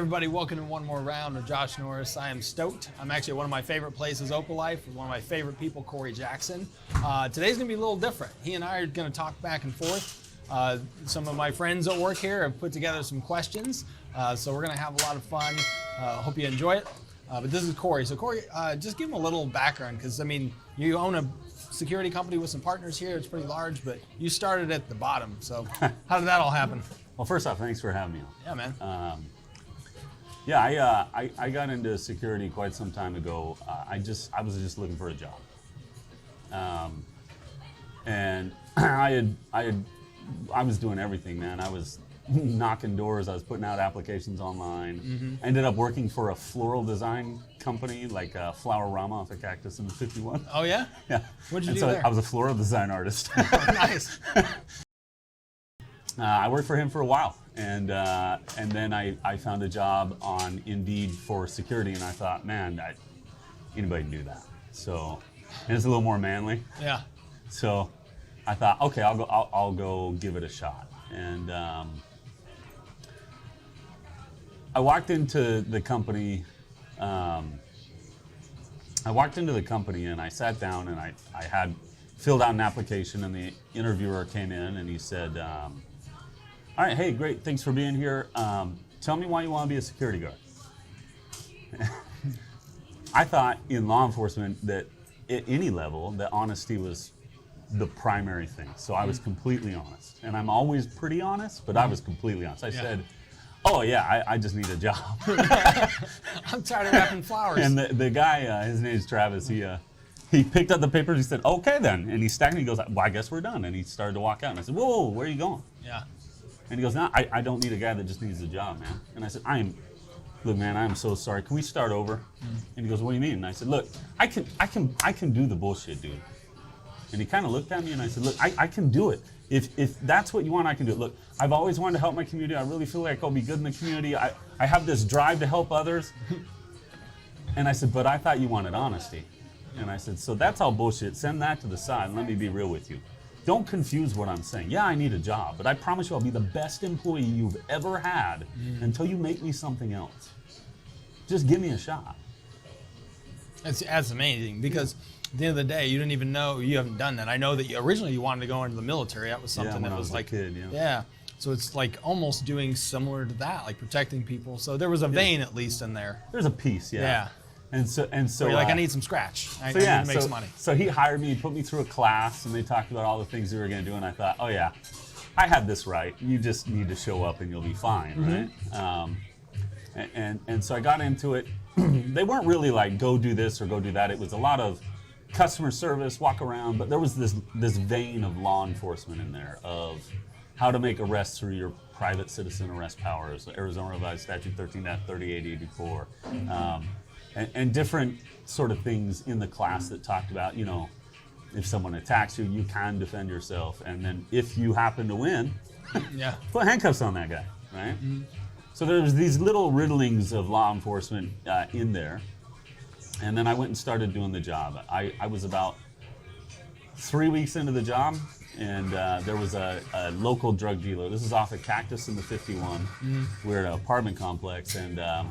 everybody, welcome to one more round of Josh Norris. I am stoked. I'm actually at one of my favorite places, Opa Life, with one of my favorite people, Corey Jackson. Today's gonna be a little different. He and I are gonna talk back and forth. Some of my friends at work here have put together some questions, so we're gonna have a lot of fun. Hope you enjoy it. But this is Corey. So Corey, just give him a little background, because I mean, you own a security company with some partners here. It's pretty large, but you started at the bottom. So how did that all happen? Well, first off, thanks for having me on. Yeah, man. I got into security quite some time ago. I was just looking for a job, and I was doing everything, man. I was knocking doors. I was putting out applications online. Mm-hmm. I ended up working for a floral design company, like Flower-Rama off of Cactus in 51. Oh yeah? Yeah. What'd you do there? I was a floral design artist. Nice. I worked for him for a while, and then I found a job on Indeed for security, and I thought, man, anybody can do that. So, and it's a little more manly. Yeah. So, I thought, okay, I'll go give it a shot, and I walked into the company. And I sat down, and I had filled out an application, and the interviewer came in, and he said, all right, hey, great, thanks for being here. Tell me why you want to be a security guard. I thought in law enforcement that at any level, that honesty was the primary thing. So I was completely honest. And I'm always pretty honest, but I was completely honest. I said, oh yeah, I just need a job. I'm tired of wrapping flowers. And the guy, his name's Travis, he picked up the papers, he said, okay then. And he stacked them, he goes, well, I guess we're done. And he started to walk out, and I said, whoa, where are you going? Yeah. And he goes, no, I don't need a guy that just needs a job, man. And I said, look, man, I am so sorry. Can we start over? And he goes, what do you mean? And I said, look, I can do the bullshit, dude. And he kind of looked at me, and I said, look, I can do it. If that's what you want, I can do it. Look, I've always wanted to help my community. I really feel like I'll be good in the community. I have this drive to help others. And I said, but I thought you wanted honesty. And I said, so that's all bullshit. Send that to the side, and let me be real with you. Don't confuse what I'm saying. Yeah, I need a job, but I promise you I'll be the best employee you've ever had until you make me something else. Just give me a shot. That's amazing, because at the end of the day, you didn't even know you haven't done that. I know that originally you wanted to go into the military. That was something that was like, a kid, yeah. So it's like almost doing similar to that, like protecting people. So there was a vein at least in there. There's a piece, yeah. And so you're like, I need some scratch. I need to make some money. So he hired me, he put me through a class, and they talked about all the things they were going to do, and I thought, oh yeah, I had this right. You just need to show up and you'll be fine, right? And so I got into it. They weren't really like, go do this or go do that. It was a lot of customer service, walk around, but there was this vein of law enforcement in there, of how to make arrests through your private citizen arrest powers, Arizona Revised Statute 13.3884. And different sort of things in the class that talked about, you know, if someone attacks you, you can defend yourself. And then if you happen to win, put handcuffs on that guy, right? Mm-hmm. So there was these little riddlings of law enforcement in there. And then I went and started doing the job. I was about 3 weeks into the job, and there was a local drug dealer. This is off of Cactus in the 51. We're at an apartment complex, and there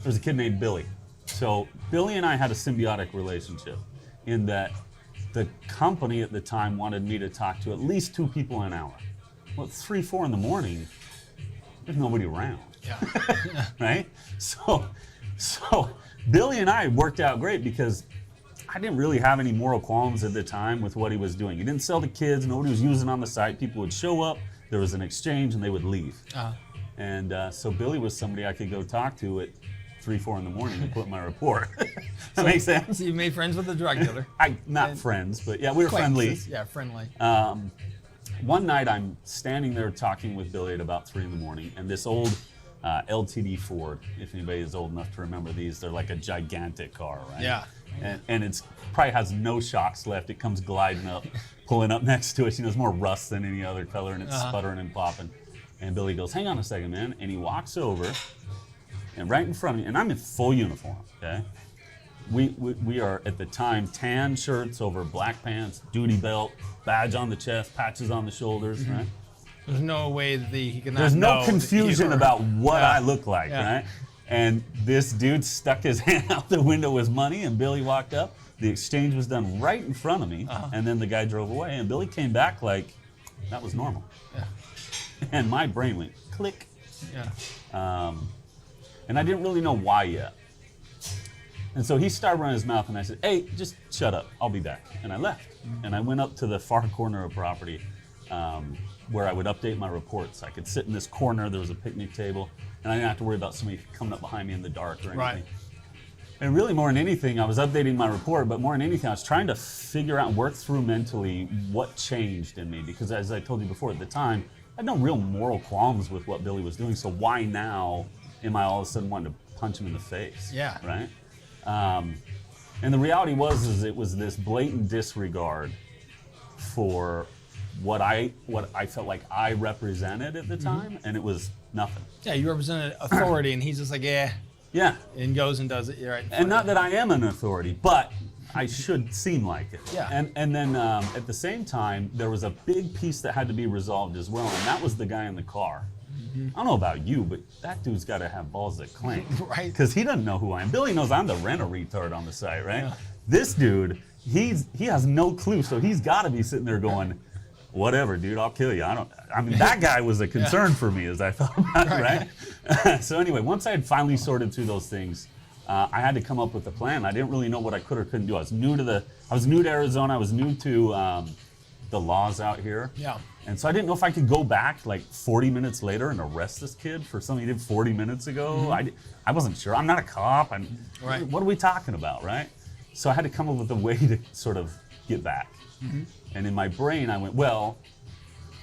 was a kid named Billy. So Billy and I had a symbiotic relationship in that the company at the time wanted me to talk to at least 2 people an hour. Well, at 3, 4 in the morning, there's nobody around. Yeah. Right? So Billy and I worked out great, because I didn't really have any moral qualms at the time with what he was doing. He didn't sell to kids, nobody was using on the site. People would show up, there was an exchange, and they would leave. And so Billy was somebody I could go talk to at 3, 4 in the morning and put in my report. That makes sense? So you made friends with the drug dealer. Not friends, but yeah, we were friendly. Yeah, friendly. One night I'm standing there talking with Billy at about 3 in the morning, and this old LTD Ford, if anybody is old enough to remember these, they're like a gigantic car, right? Yeah. And it's probably has no shocks left. It comes gliding up, pulling up next to us. You know, it's more rust than any other color, and it's sputtering and popping. And Billy goes, hang on a second, man. And he walks over, and right in front of me, and I'm in full uniform, okay? We are, at the time, tan shirts over black pants, duty belt, badge on the chest, patches on the shoulders, right? There's no way that he can. There's no confusion about what I look like, right? And this dude stuck his hand out the window with money, and Billy walked up. The exchange was done right in front of me, and then the guy drove away. And Billy came back like that was normal. Yeah. And my brain went click. Yeah. And I didn't really know why yet. And so he started running his mouth, and I said, hey, just shut up. I'll be back. And I left. And I went up to the far corner of property where I would update my reports. I could sit in this corner. There was a picnic table. And I didn't have to worry about somebody coming up behind me in the dark or anything. Right. And really, more than anything, I was updating my report, but more than anything, I was trying to figure out and work through mentally what changed in me. Because as I told you before, at the time, I had no real moral qualms with what Billy was doing. So why now am I all of a sudden wanting to punch him in the face? Yeah. Right? And the reality was it was this blatant disregard for what I felt like I represented at the time, and it was nothing. Yeah, you represented authority, and he's just like, yeah. Yeah. And goes and does it. You're right. And not that I am an authority, but I should seem like it. Yeah. And then at the same time, there was a big piece that had to be resolved as well, and that was the guy in the car. I don't know about you, but that dude's got to have balls that clink. Right. Because he doesn't know who I am. Billy knows I'm the rent-a-retard on the site, right? Yeah. This dude, he has no clue, so he's got to be sitting there going, whatever, dude, I'll kill you. I mean, that guy was a concern for me as I thought about it, right? So anyway, once I had finally sorted through those things, I had to come up with a plan. I didn't really know what I could or couldn't do. I was new to Arizona. I was new to the laws out here. Yeah. And so I didn't know if I could go back like 40 minutes later and arrest this kid for something he did 40 minutes ago. I wasn't sure. I'm not a cop. Right. What are we talking about, right? So I had to come up with a way to sort of get back. And in my brain, I went, well,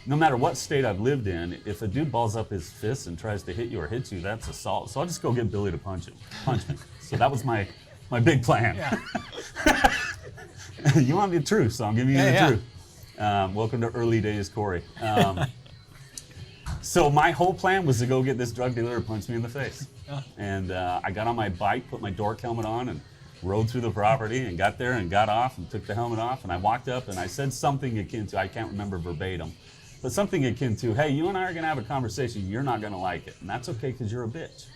no matter what state I've lived in, if a dude balls up his fists and tries to hit you or hits you, that's assault. So I'll just go get Billy to punch me. So that was my big plan. Yeah. You want the truth, so I'm giving you the truth. Welcome to early days, Corey. So my whole plan was to go get this drug dealer to punch me in the face. And I got on my bike, put my dork helmet on, and rode through the property and got there and got off and took the helmet off. And I walked up and I said something akin to, I can't remember verbatim, but something akin to, hey, you and I are going to have a conversation. You're not going to like it. And that's okay because you're a bitch.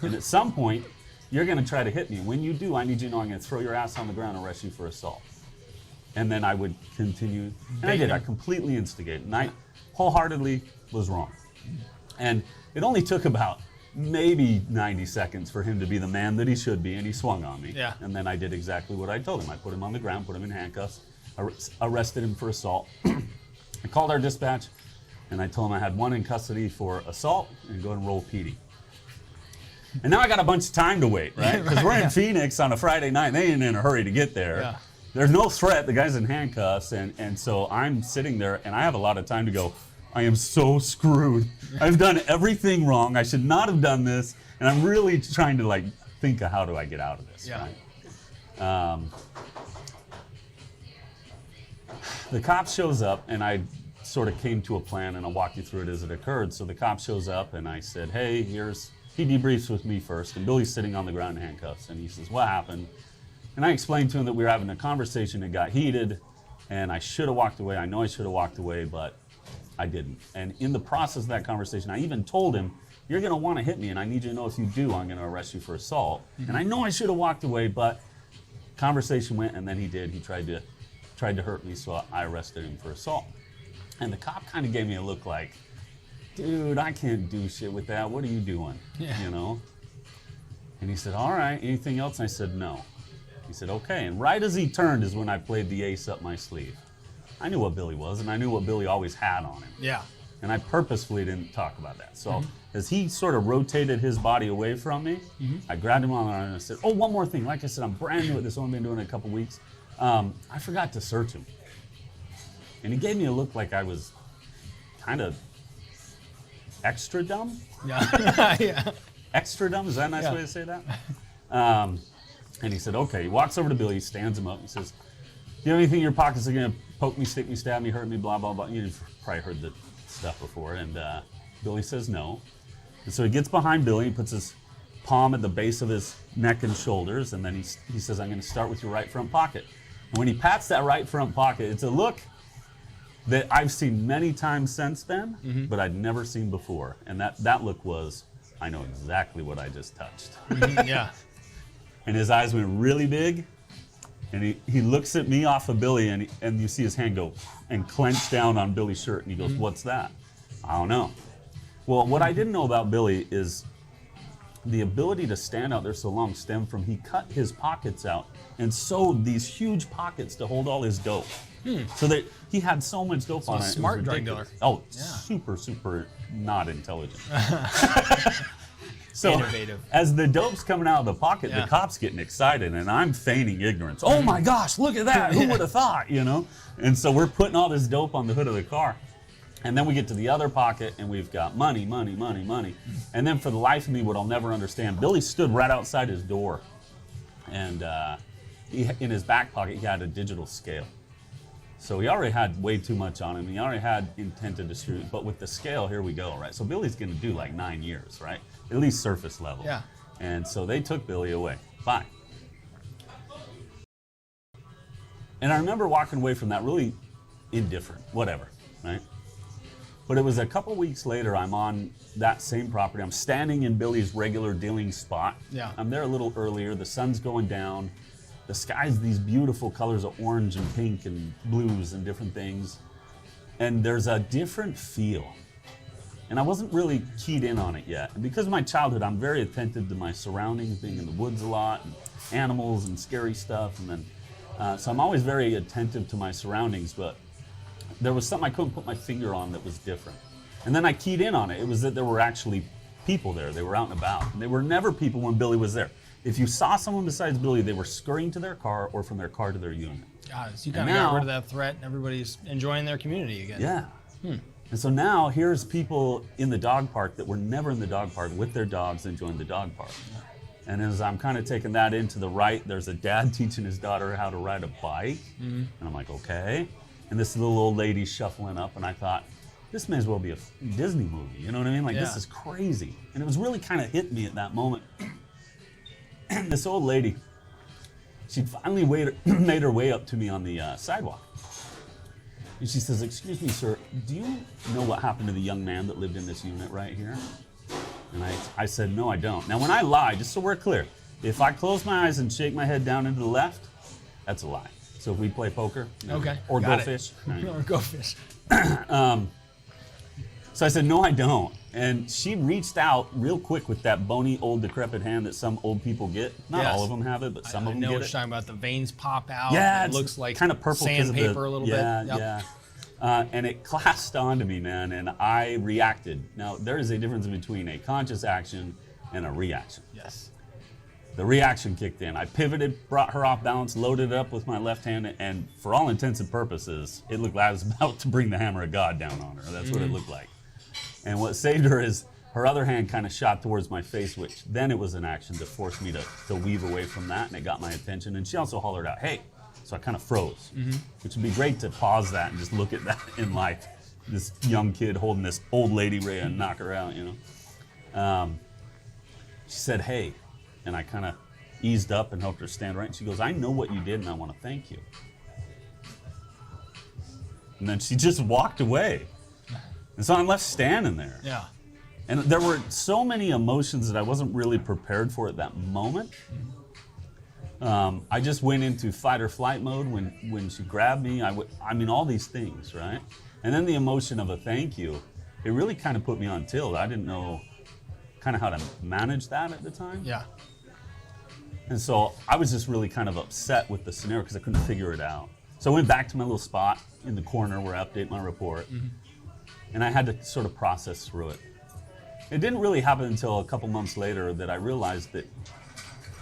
And at some point, you're going to try to hit me. When you do, I need you to know I'm going to throw your ass on the ground and arrest you for assault. And then I would continue. And I did. I completely instigated. And I wholeheartedly was wrong. And it only took about maybe 90 seconds for him to be the man that he should be, and he swung on me. Yeah. And then I did exactly what I told him. I put him on the ground, put him in handcuffs, arrested him for assault. I called our dispatch, and I told him I had one in custody for assault and go and roll PD. And now I got a bunch of time to wait, right? Because we're in Phoenix on a Friday night. They ain't in a hurry to get there. Yeah. There's no threat. The guy's in handcuffs, and so I'm sitting there, and I have a lot of time to go, I am so screwed. I've done everything wrong. I should not have done this. And I'm really trying to like think of how do I get out of this. Yeah. Right? The cop shows up, and I sort of came to a plan, and I'll walk you through it as it occurred. So the cop shows up, and I said, hey, he debriefs with me first, and Billy's sitting on the ground in handcuffs, and he says, what happened? And I explained to him that we were having a conversation that got heated, and I should have walked away. I know I should have walked away, but I didn't. And in the process of that conversation, I even told him, you're going to want to hit me, and I need you to know if you do, I'm going to arrest you for assault. And I know I should have walked away, but conversation went, and then he did. He tried to hurt me, so I arrested him for assault. And the cop kind of gave me a look like, dude, I can't do shit with that. What are you doing? Yeah. You know? And he said, all right, anything else? And I said, no. He said, okay. And right as he turned is when I played the ace up my sleeve. I knew what Billy was, and I knew what Billy always had on him. Yeah. And I purposefully didn't talk about that. So as he sort of rotated his body away from me, I grabbed him on the arm and I said, oh, one more thing. Like I said, I'm brand new at this. I've only been doing it a couple weeks. I forgot to search him. And he gave me a look like I was kind of extra dumb. Yeah. Yeah. Extra dumb? Is that a nice way to say that? And he said, okay. He walks over to Billy, he stands him up, and says, do you have anything in your pockets that are going to poke me, stick me, stab me, hurt me, blah, blah, blah? You've probably heard the stuff before. And Billy says no. And so he gets behind Billy, he puts his palm at the base of his neck and shoulders, and then he says, I'm going to start with your right front pocket. And when he pats that right front pocket, it's a look that I've seen many times since then, but I'd never seen before. And that look was I know exactly what I just touched. Yeah. And his eyes went really big, and he looks at me off of Billy, and you see his hand go and clench down on Billy's shirt, and he goes, what's that? I don't know. Well, what I didn't know about Billy is the ability to stand out there so long stemmed from he cut his pockets out and sewed these huge pockets to hold all his dope. So that he had so much dope on it. Smart drug dealer. Oh, Yeah. super not intelligent. So Innovative. as the dope's coming out of the pocket, Yeah. the cop's getting excited, and I'm feigning ignorance. Oh my gosh, look at that! Who would have thought? You know. And so we're putting all this dope on the hood of the car. And then we get to the other pocket, and we've got money. And then for the life of me, what I'll never understand, Billy stood right outside his door. And in his back pocket, he had a digital scale. So he already had way too much on him. He already had intent to distribute. But with the scale, here we go, right? So Billy's going to do like 9 years, right? At least surface level. Yeah. And so they took Billy away. Fine. And I remember walking away from that really indifferent, whatever, right? But it was a couple weeks later, I'm on that same property. I'm standing in Billy's regular dealing spot. Yeah. I'm there a little earlier. The sun's going down. The sky's these beautiful colors of orange and pink and blues and different things. And there's a different feel. And I wasn't really keyed in on it yet. And because of my childhood, I'm very attentive to my surroundings, being in the woods a lot, and animals and scary stuff. And then, so I'm always very attentive to my surroundings, but there was something I couldn't put my finger on that was different. And then I keyed in on it. It was that there were actually people there. They were out and about. And they were never people when Billy was there. If you saw someone besides Billy, they were scurrying to their car or from their car to their unit. God, so you kind of got rid of that threat, and everybody's enjoying their community again. Yeah. And so now here's people in the dog park that were never in the dog park with their dogs enjoying the dog park. And as I'm kind of taking that into the right, there's a dad teaching his daughter how to ride a bike. And I'm like, okay. And this little old lady shuffling up, and I thought, this may as well be a Disney movie. You know what I mean? Like, this is crazy. And it was really kind of hit me at that moment. And this old lady, she'd finally made her way up to me on the sidewalk. And she says, excuse me, sir, do you know what happened to the young man that lived in this unit right here? And I said, no, I don't. Now, when I lie, just so we're clear, if I close my eyes and shake my head down into the left, that's a lie. So if we play poker, Okay. or Got go it. fish. Or go fish. So I said, no, I don't. And she reached out real quick with that bony, old, decrepit hand that some old people get. Not all of them have it, but some of them I know get what it. you're talking about. The veins pop out. Yeah, It looks like kind of purple 'cause of sandpaper a little bit. Yeah. And it clasped onto me, man, and I reacted. Now, there is a difference between a conscious action and a reaction. Yes. The reaction kicked in. I pivoted, brought her off balance, loaded it up with my left hand, and for all intents and purposes, it looked like I was about to bring the hammer of God down on her. That's what it looked like. And what saved her is her other hand kind of shot towards my face, which then it was an action to force me to weave away from that, and it got my attention. And she also hollered out, hey. So I kind of froze, which would be great to pause that and just look at that in life. This young kid holding this old lady ready to knock her out, you know. She said, hey, and I kind of eased up and helped her stand right. And she goes, I know what you did, and I want to thank you. And then she just walked away. And so I'm left standing there. Yeah. And there were so many emotions that I wasn't really prepared for at that moment. I just went into fight or flight mode when she grabbed me. I mean, all these things, right? And then the emotion of a thank you, it really kind of put me on tilt. I didn't know kind of how to manage that at the time. Yeah. And so I was just really kind of upset with the scenario because I couldn't figure it out. So I went back to my little spot in the corner where I update my report. And I had to sort of process through it. It didn't really happen until a couple months later that I realized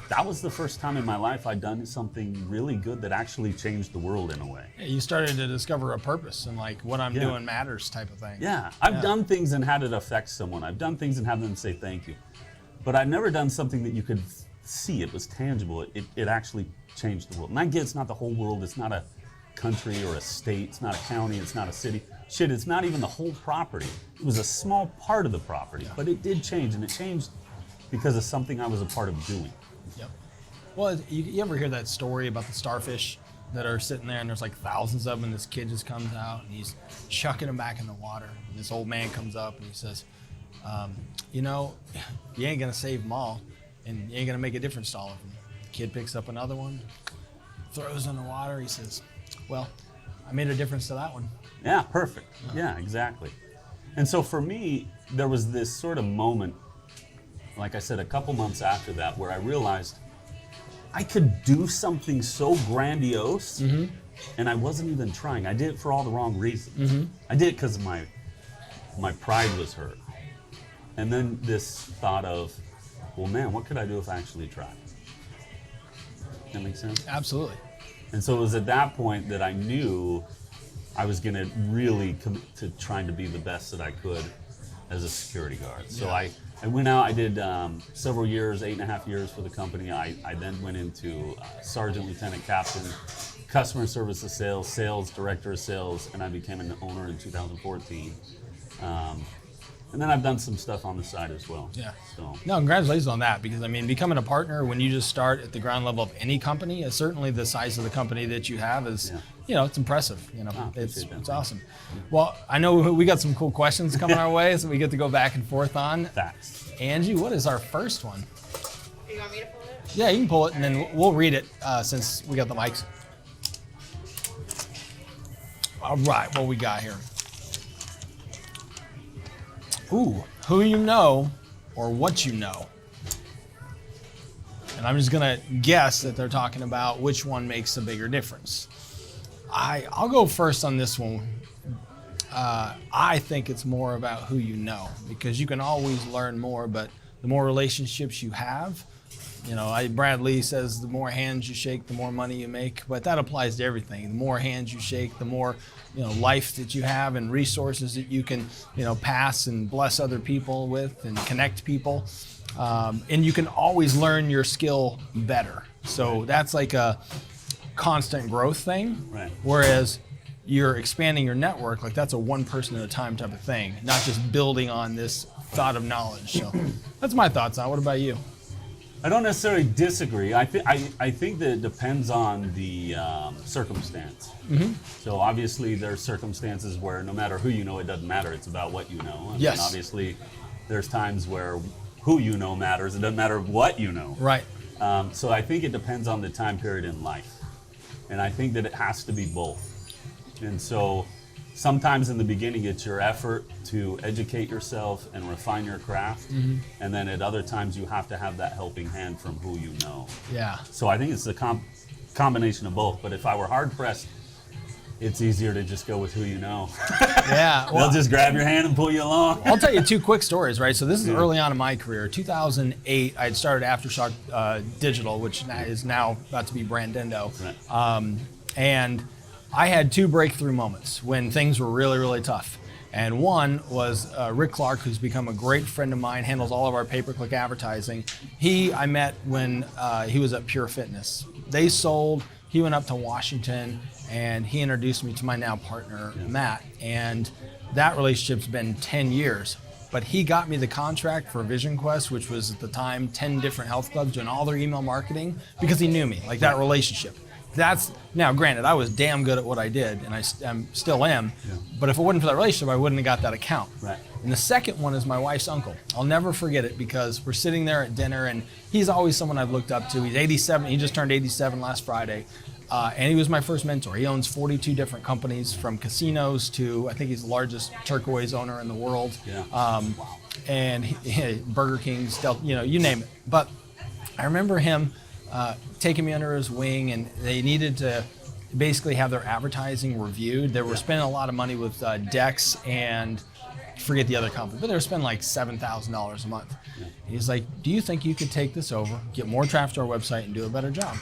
that was the first time in my life I'd done something really good that actually changed the world in a way. Yeah, you started to discover a purpose and like what I'm Yeah. doing matters type of thing. Yeah, I've done things and had it affect someone. I've done things and had them say thank you. But I've never done something that you could see. It was tangible. It actually changed the world. And I get it's not the whole world. It's not a country or a state. It's not a county. It's not a city. Shit, it's not even the whole property. It was a small part of the property, but it did change, and it changed because of something I was a part of doing. Yep. Well, you ever hear that story about the starfish that are sitting there and there's like thousands of them and this kid just comes out and he's chucking them back in the water. And this old man comes up and he says, you know, you ain't gonna save them all, and you ain't gonna make a difference to all of them. The kid picks up another one, throws in the water. He says, well, I made a difference to that one. Yeah, perfect. Yeah, exactly. And so for me, there was this sort of moment, like I said, a couple months after that, where I realized I could do something so grandiose, and I wasn't even trying. I did it for all the wrong reasons. I did it because my pride was hurt. And then this thought of, well, man, what could I do if I actually tried? That makes sense? Absolutely. And so it was at that point that I knew I was going to really commit to trying to be the best that I could as a security guard. So I went out, I did several years, 8.5 years for the company. I then went into sergeant, lieutenant, captain, customer service of sales, sales, director of sales, and I became an owner in 2014. And then I've done some stuff on the side as well. Yeah. So. No, congratulations on that, because I mean, becoming a partner when you just start at the ground level of any company, certainly the size of the company that you have is, you know, it's impressive. You know, it's awesome. Well, I know we got some cool questions coming our way, so we get to go back and forth on. Facts. Angie, what is our first one? You want me to pull it? Yeah, you can pull it, and then we'll read it since we got the mics. All right, what we got here? Ooh, who you know or what you know. And I'm just gonna guess that they're talking about which one makes a bigger difference. I'll go first on this one. I think it's more about who you know, because you can always learn more, but the more relationships you have, you know, Brad Lee says the more hands you shake, the more money you make, but that applies to everything. The more hands you shake, the more, you know, life that you have and resources that you can, you know, pass and bless other people with and connect people. And you can always learn your skill better. So that's like a constant growth thing. Right. Whereas you're expanding your network, like that's a one person at a time type of thing, not just building on this thought of knowledge. So that's my thoughts on it. What about you? I don't necessarily disagree. I think that it depends on the circumstance. So obviously there's circumstances where no matter who you know, it doesn't matter. It's about what you know. And Yes. obviously there's times where who you know matters. It doesn't matter what you know. Right. So I think it depends on the time period in life. And I think that it has to be both. And so sometimes in the beginning, it's your effort to educate yourself and refine your craft. And then at other times, you have to have that helping hand from who you know. Yeah. So I think it's a combination of both. But if I were hard pressed, it's easier to just go with who you know. Yeah. They'll just grab your hand and pull you along. I'll tell you two quick stories, right? So this is early on in my career. 2008, I had started Aftershock Digital, which is now about to be Brandendo. Right. And I had two breakthrough moments when things were really, really tough. And one was Rick Clark, who's become a great friend of mine, handles all of our pay-per-click advertising. I met when he was at Pure Fitness. They sold, he went up to Washington, and he introduced me to my now partner, Matt. And that relationship's been 10 years. But he got me the contract for Vision Quest, which was at the time 10 different health clubs doing all their email marketing, because he knew me, like that relationship. Now, granted, I was damn good at what I did, and I still am. Yeah. But if it wasn't for that relationship, I wouldn't have got that account. Right. And the second one is my wife's uncle. I'll never forget it, because we're sitting there at dinner, and he's always someone I've looked up to. He's 87. He just turned 87 last Friday. And he was my first mentor. He owns 42 different companies, from casinos to, I think he's the largest turquoise owner in the world. Yeah. And Burger King, you know, you name it. But I remember him taking me under his wing, and they needed to basically have their advertising reviewed. They were spending a lot of money with Dex and forget the other company, but they were spending like $7,000 a month. Yeah. He's like, do you think you could take this over, get more traffic to our website, and do a better job?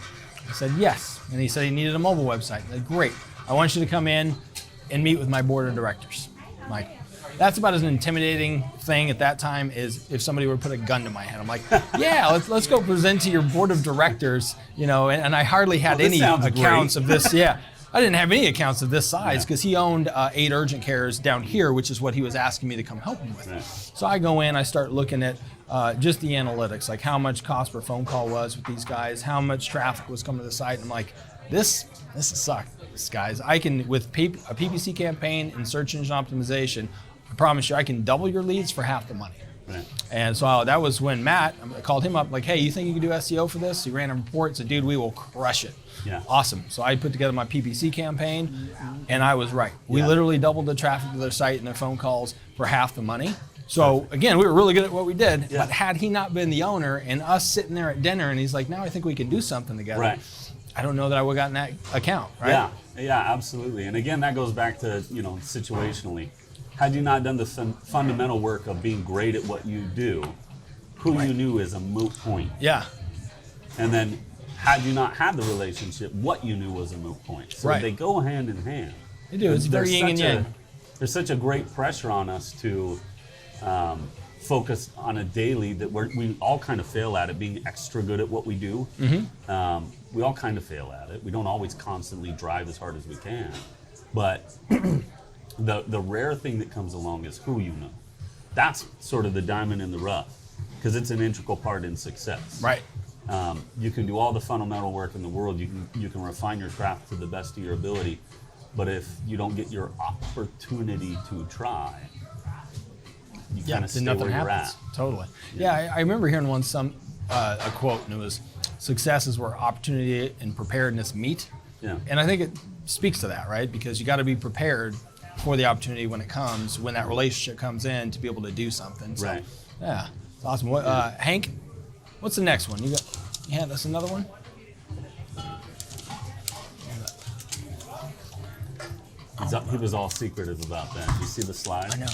I said, yes. And he said he needed a mobile website. I said, great. I want you to come in and meet with my board of directors. I'm like, that's about as an intimidating thing at that time as if somebody were to put a gun to my head. I'm like, yeah, let's go present to your board of directors, you know, and I hardly had any accounts of this. Yeah, I didn't have any accounts of this size, because he owned 8 urgent cares down here, which is what he was asking me to come help him with. Right. So I go in, I start looking at just the analytics, like how much cost per phone call was with these guys, how much traffic was coming to the site. And I'm like, this sucks, guys. I can, with a PPC campaign and search engine optimization, I promise you, I can double your leads for half the money. Right. And so that was when Matt, I called him up like, hey, you think you can do SEO for this? He ran a report, said, dude, we will crush it. Yeah. Awesome. So I put together my PPC campaign, and I was right. We Yeah. literally doubled the traffic to their site and their phone calls for half the money. So again, we were really good at what we did, Yeah. but had he not been the owner and us sitting there at dinner and he's like, now I think we can do something together. Right. I don't know that I would have gotten that account, right? Yeah, absolutely. And again, that goes back to, situationally. Had you not done the fundamental work of being great at what you do, who you knew is a moot point. Yeah. And then had you not had the relationship, what you knew was a moot point. So Right. they go hand in hand. They do. It's very yin and yang. There's such a great pressure on us to focus on a daily that we all kind of fail at it, being extra good at what we do. Mm-hmm. We all kind of fail at it. We don't always constantly drive as hard as we can. But the rare thing that comes along is who you know. That's sort of the diamond in the rough, because it's an integral part in success. Right. You can do all the fundamental work in the world. You can refine your craft to the best of your ability. But if you don't get your opportunity to try, you kind of then stay where you're at. Totally. Yeah, I remember hearing a quote, and it was, success is where opportunity and preparedness meet. Yeah. And I think it speaks to that, right? Because you got to be prepared for the opportunity when it comes, when that relationship comes in, to be able to do something. So, Right. yeah, it's awesome. What, Hank, what's the next one? You hand us another one? He was all secretive about that. You see the slide? I know.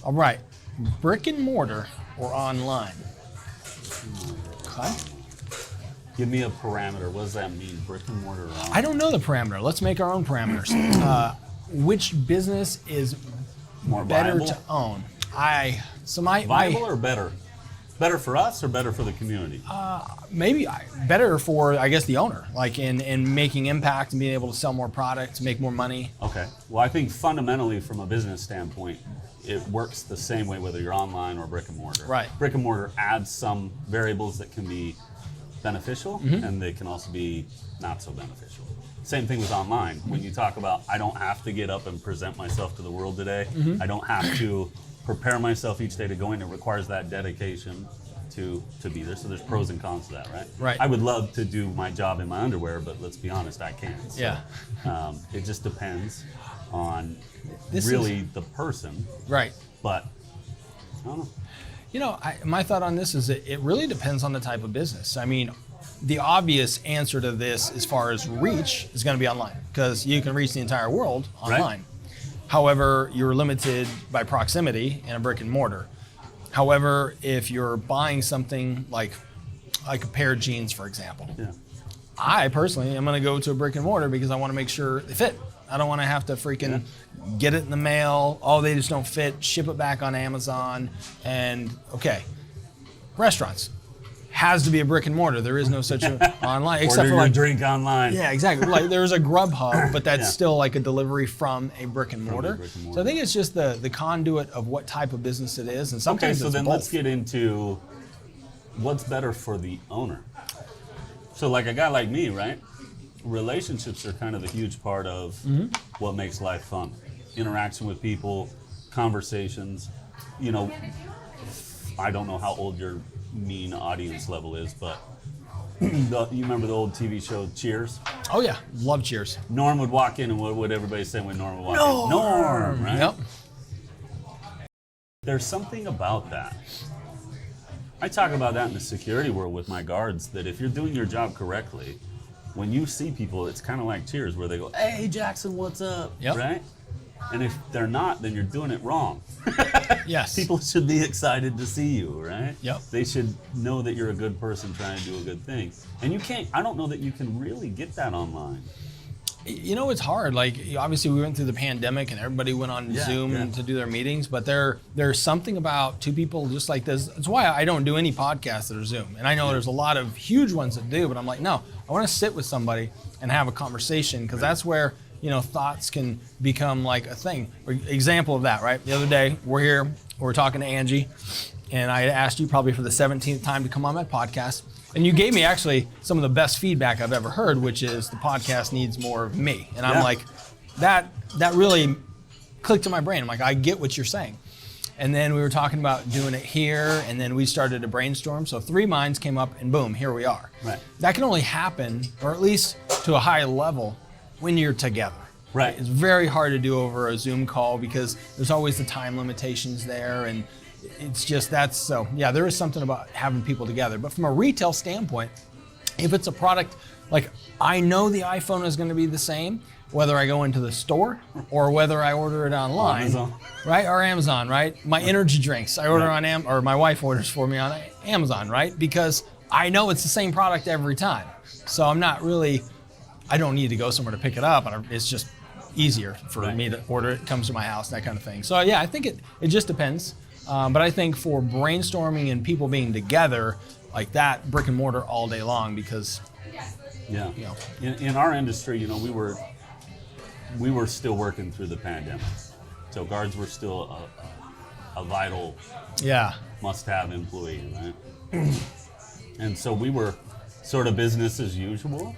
All right, brick and mortar or online? Okay. Give me a parameter. What does that mean? Brick and mortar or online? I don't know the parameter. Let's make our own parameters. Which business is More better viable? to own? Viable or better? Better for us or better for the community? Maybe better for, I guess, the owner, like in making impact and being able to sell more products, make more money. Okay. Well, I think fundamentally from a business standpoint, it works the same way whether you're online or brick and mortar. Right. Brick and mortar adds some variables that can be beneficial, and they can also be not so beneficial. Same thing with online. When you talk about, I don't have to get up and present myself to the world today. I don't have to prepare myself each day to go in. It requires that dedication to be there. So there's pros and cons to that, right? Right. I would love to do my job in my underwear, but let's be honest, I can't. So, Yeah. it just depends on This really the person. Right. But I don't know. You know, my thought on this is that it really depends on the type of business. I mean, the obvious answer to this as far as reach is going to be online, because you can reach the entire world online. Right. However, you're limited by proximity in a brick and mortar. However, if you're buying something like a pair of jeans, for example, Yeah. I personally am going to go to a brick and mortar because I want to make sure they fit. I don't want to have to freaking get it in the mail. Oh, they just don't fit. Ship it back on Amazon. And okay, restaurants has to be a brick and mortar. There is no such online, except Order for your like drink online. yeah, exactly. Like there's a Grubhub, but that's Yeah. still like a delivery from a brick and mortar. brick and So mortar. I think it's just the conduit of what type of business it is, and Okay, sometimes so it's then both. let's get into what's better for the owner. So like a guy like me, right? Relationships are kind of a huge part of what makes life fun. Interaction with people, conversations. You know, I don't know how old your mean audience level is, but you remember the old TV show Cheers? Oh yeah, love Cheers. Norm would walk in, and what would everybody say when Norm would walk in? Norm, right? Yep. There's something about that. I talk about that in the security world with my guards, that if you're doing your job correctly, when you see people, it's kind of like Cheers, where they go, hey, Jackson, what's up? Yep. Right? And if they're not, then you're doing it wrong. Yes. People should be excited to see you, right? Yep. They should know that you're a good person trying to do a good thing. And I don't know that you can really get that online. You know, it's hard. Like, obviously, we went through the pandemic and everybody went on Zoom to do their meetings, but there's something about two people just like this. It's why I don't do any podcasts that are Zoom. And I know there's a lot of huge ones that do, but I'm like, no, I want to sit with somebody and have a conversation, because that's where, thoughts can become like a thing. Example of that, right? The other day, we're talking to Angie, and I asked you probably for the 17th time to come on my podcast. And you gave me actually some of the best feedback I've ever heard, which is the podcast needs more of me. And I'm like, that really clicked in my brain. I'm like, I get what you're saying. And then we were talking about doing it here, and then we started to brainstorm. So 3 minds came up, and boom, here we are. Right. That can only happen, or at least to a high level, when you're together. Right. It's very hard to do over a Zoom call because there's always the time limitations there, and it's just so yeah, there is something about having people together. But from a retail standpoint, if it's a product, like I know the iPhone is going to be the same whether I go into the store or whether I order it online, Amazon. right? Or Amazon, right? My energy drinks, I order on or my wife orders for me on Amazon, right? Because I know it's the same product every time. So I don't need to go somewhere to pick it up. It's just easier for me to order it. It comes to my house, that kind of thing. So yeah, I think it just depends. But I think for brainstorming and people being together like that, brick and mortar all day long, because Yeah. you know. In our industry, we were still working through the pandemic. So guards were still a vital Yeah. must-have employee, right? And so we were sort of business as usual.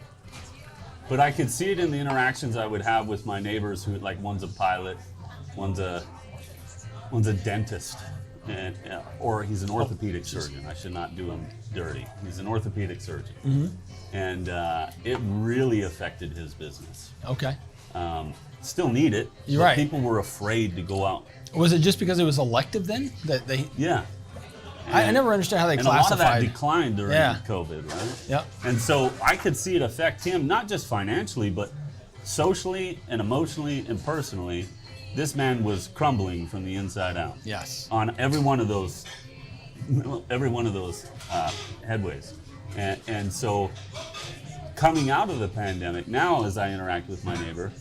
But I could see it in the interactions I would have with my neighbors who, like, one's a pilot, one's a dentist, or he's an orthopedic surgeon. I should not do him dirty. He's an orthopedic surgeon. Mm-hmm. And it really affected his business. Okay. Still need it. You're but right. People were afraid to go out. Was it just because it was elective then that they? Yeah. I never understood how they And a lot of that classified. declined during Yeah. COVID, right? Yep. And so I could see it affect him, not just financially, but socially and emotionally and personally. This man was crumbling from the inside out. Yes. On every one of those headways. And so coming out of the pandemic, now as I interact with my neighbor,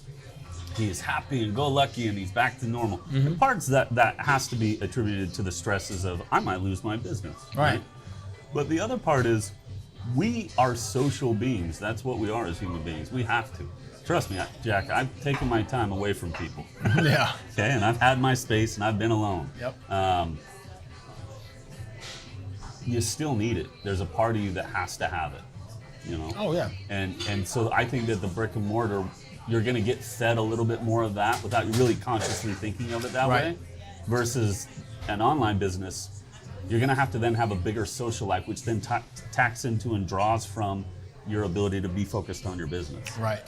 he's happy and go lucky and he's back to normal. Mm-hmm. The parts that has to be attributed to the stresses of I might lose my business. Right. But the other part is we are social beings. That's what we are as human beings. We have to. Trust me, Jack, I've taken my time away from people. Yeah. Okay, and I've had my space and I've been alone. Yep. You still need it. There's a part of you that has to have it. Oh yeah. And so I think that the brick and mortar, you're going to get fed a little bit more of that without you really consciously thinking of it that Right. way. Versus an online business, you're going to have to then have a bigger social life, which then tacks into and draws from your ability to be focused on your business. Right.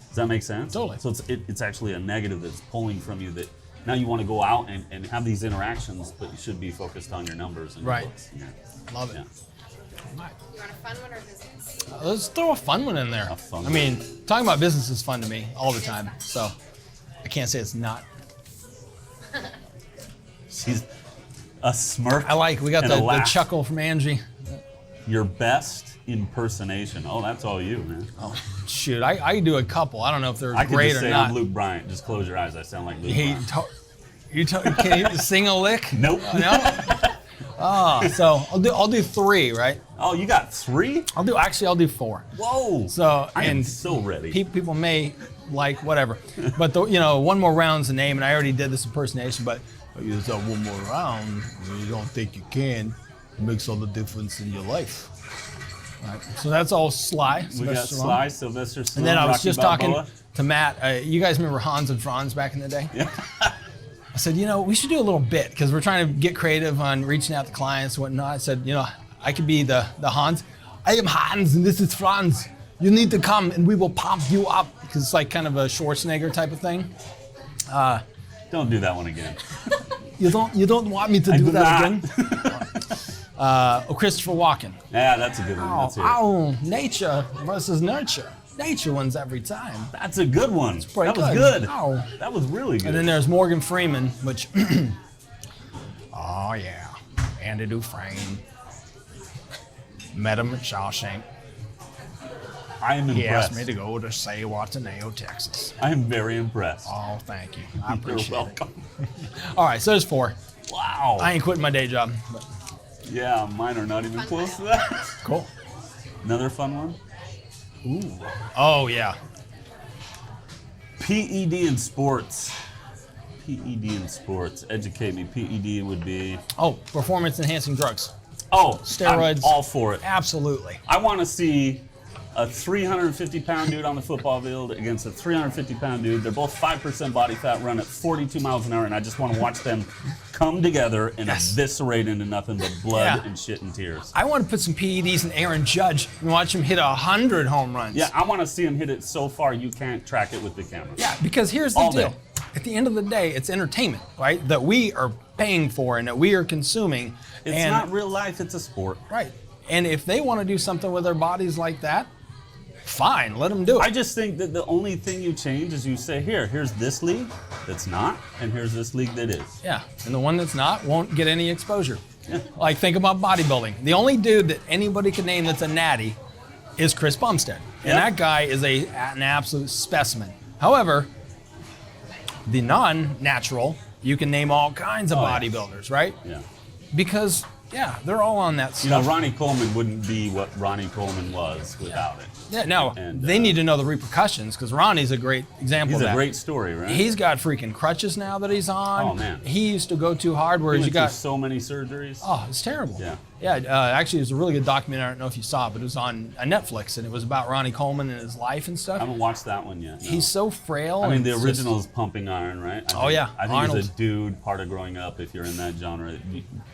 Does that make sense? Totally. So it's actually a negative that's pulling from you that now you want to go out and have these interactions, but you should be focused on your numbers and Right. your books. Yeah. Love it. Yeah. Right. You want a fun one or business? Let's throw a fun one in there. A fun I mean, talking about business is fun to me all the time, so I can't say it's not. She's a smirk. We got and a the laugh. chuckle from Angie. Your best impersonation. Oh, that's all you, man. Oh, shoot. I do a couple. I don't know if they're I could great just or say not. I'm Luke Bryant. Just close your eyes. I sound like Luke He Bryant. can you sing a lick? Nope. No? Oh, so I'll do 3, right? Oh, you got 3? I'll do 4. Whoa. So I am and so ready. people may like whatever, but one more round's the name, and I already did this impersonation. But you just have one more round. You don't think you can? It makes all the difference in your life. All right. So that's all Sly. We got Sylvester Stallone. Sly, Sylvester Stallone, And then I was Rocky just Balboa. talking to Matt. You guys remember Hans and Franz back in the day? Yeah. I said, we should do a little bit because we're trying to get creative on reaching out to clients and whatnot. I said, I could be the Hans. I am Hans and this is Franz. You need to come and we will pump you up, because it's like kind of a Schwarzenegger type of thing. Don't do that one again. You don't want me to do do that not. again? Christopher Walken. Yeah, that's a good one. Let's hear it. Nature versus nurture. Nature wins every time. That's a good one. pretty That was good. good. Oh. That was really good. And then there's Morgan Freeman, which, oh yeah, Andy Dufresne. Met him at Shawshank. I am He impressed. asked me to go to Say Wataneo, Texas. I am very impressed. Oh, thank you. I appreciate You're it. welcome. All right, so there's 4. Wow. I ain't quitting my day job. But Yeah, mine are not even close to that. cool. Another fun one. Ooh. Oh yeah. PED in sports. PED in sports. Educate me. PED would be. Oh, performance enhancing drugs. Oh, Steroids. I'm all for it. Absolutely. I want to see a 350-pound dude on the football field against a 350-pound dude. They're both 5% body fat, run at 42 miles an hour, and I just want to watch them come together and eviscerate into nothing but blood and shit and tears. I want to put some PEDs in Aaron Judge and watch him hit 100 home runs. Yeah, I want to see him hit it so far you can't track it with the camera. Yeah, because here's the deal. At the end of the day, it's entertainment, right? That we are paying for and that we are consuming. It's not real life, it's a sport. Right. And if they want to do something with their bodies like that, fine, let them do it. I just think that the only thing you change is you say, here's this league that's not, and here's this league that is. Yeah, and the one that's not won't get any exposure. Yeah. Like, think about bodybuilding. The only dude that anybody can name that's a natty is Chris Bumstead. And that guy is an absolute specimen. However, the non-natural, you can name all kinds of bodybuilders, right? Yeah. Because, they're all on that stuff. Ronnie Coleman wouldn't be what Ronnie Coleman was without it. Yeah, no, And, they need to know the repercussions because Ronnie's a great example of that. He's a great story, right? He's got freaking crutches now that he's on. Oh, man. He used to go too hard, He whereas you went got through so many surgeries. Oh, it's terrible. Yeah. Yeah, actually, it was a really good documentary. I don't know if you saw it, but it was on Netflix, and it was about Ronnie Coleman and his life and stuff. I haven't watched that one yet. No. He's so frail. I mean, and the it's original is Pumping Iron, right? I think Arnold. as a dude, part of growing up, if you're in that genre,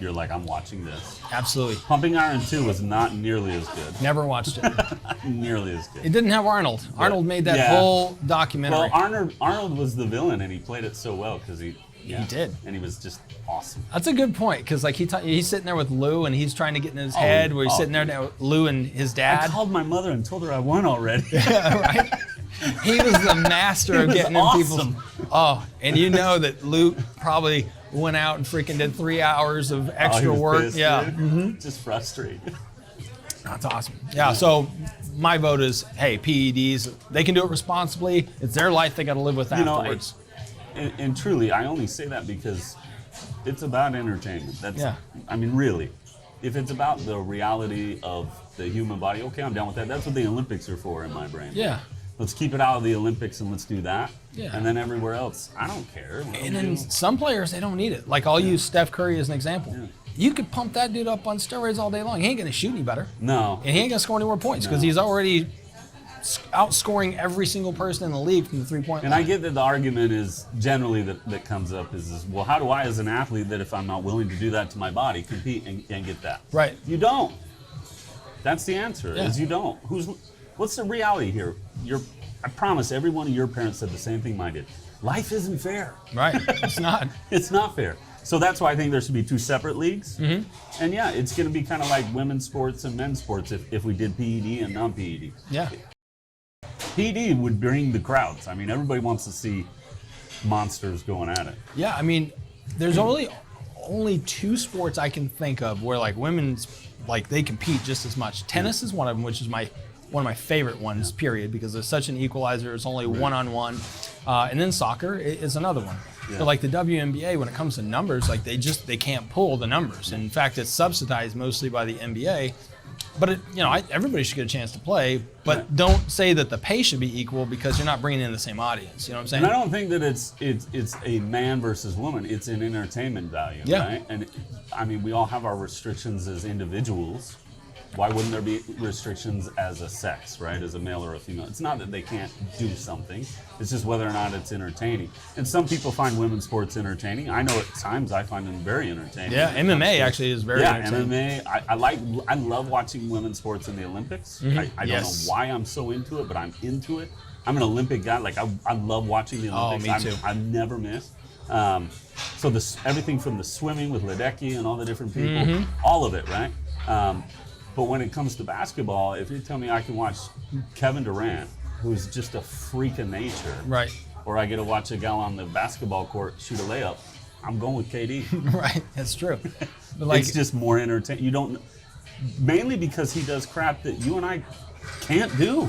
you're like, I'm watching this. Absolutely. Pumping Iron 2 was not nearly as good. Never watched it. Nearly as good. It didn't have Arnold. Arnold made that whole documentary. Well, Arnold was the villain, and he played it so well because he did. And he was just awesome. That's a good point because like he's sitting there with Lou and he's trying to get in his head where he's sitting there now with Lou and his dad. I called my mother and told her I won already. Yeah, right. He was the master of getting in people's. Oh, and you know that Luke probably went out and freaking did 3 hours of extra work. Pissed, yeah, just frustrated. That's awesome. Yeah, so my vote is, hey, PEDs, they can do it responsibly. It's their life. They got to live with afterwards. And truly, I only say that because it's about entertainment. I mean, really. If it's about the reality of the human body, okay, I'm down with that. That's what the Olympics are for in my brain. Yeah. Let's keep it out of the Olympics and let's do that. Yeah. And then everywhere else, I don't care. And then some players, they don't need it. Like, I'll use Steph Curry as an example. Yeah. You could pump that dude up on steroids all day long. He ain't going to shoot any better. No. And he ain't going to score any more points because he's already outscoring every single person in the league from the three-point line. And I get that the argument is generally that comes up is, well, how do I as an athlete that if I'm not willing to do that to my body, compete and get that? Right. You don't. That's the answer, Yeah. is you don't. What's the reality here? I promise every one of your parents said the same thing mine did. Life isn't fair. Right. It's not. It's not fair. So that's why I think there should be two separate leagues. Mm-hmm. And yeah, it's going to be kind of like women's sports and men's sports if we did PED and non-PED. Yeah. PED would bring the crowds. I mean, everybody wants to see monsters going at it. Yeah, I mean, there's only two sports I can think of where like women's, like they compete just as much. Tennis is one of them, which is one of my favorite ones, period, because it's such an equalizer. It's only one-on-one. And then soccer is another one. Yeah. But like the WNBA, when it comes to numbers, like they can't pull the numbers. In fact, it's subsidized mostly by the NBA. But everybody should get a chance to play. But don't say that the pay should be equal because you're not bringing in the same audience. You know what I'm saying? And I don't think that it's a man versus woman. It's an entertainment value, right? And I mean, we all have our restrictions as individuals. Why wouldn't there be restrictions as a sex, right? As a male or a female? It's not that they can't do something. It's just whether or not it's entertaining. And some people find women's sports entertaining. I know at times I find them very entertaining. Yeah, MMA actually is very entertaining. MMA. I love watching women's sports in the Olympics. Mm-hmm. I don't know why I'm so into it, but I'm into it. I'm an Olympic guy. Like I love watching the Olympics. Oh, me too. I've never missed. So everything from the swimming with Ledecky and all the different people, all of it, right? But when it comes to basketball, if you tell me I can watch Kevin Durant, who's just a freak of nature, Right. or I get to watch a gal on the basketball court shoot a layup, I'm going with KD. Right, that's true. But like, It's just more entertaining. You don't, mainly because he does crap that you and I can't do.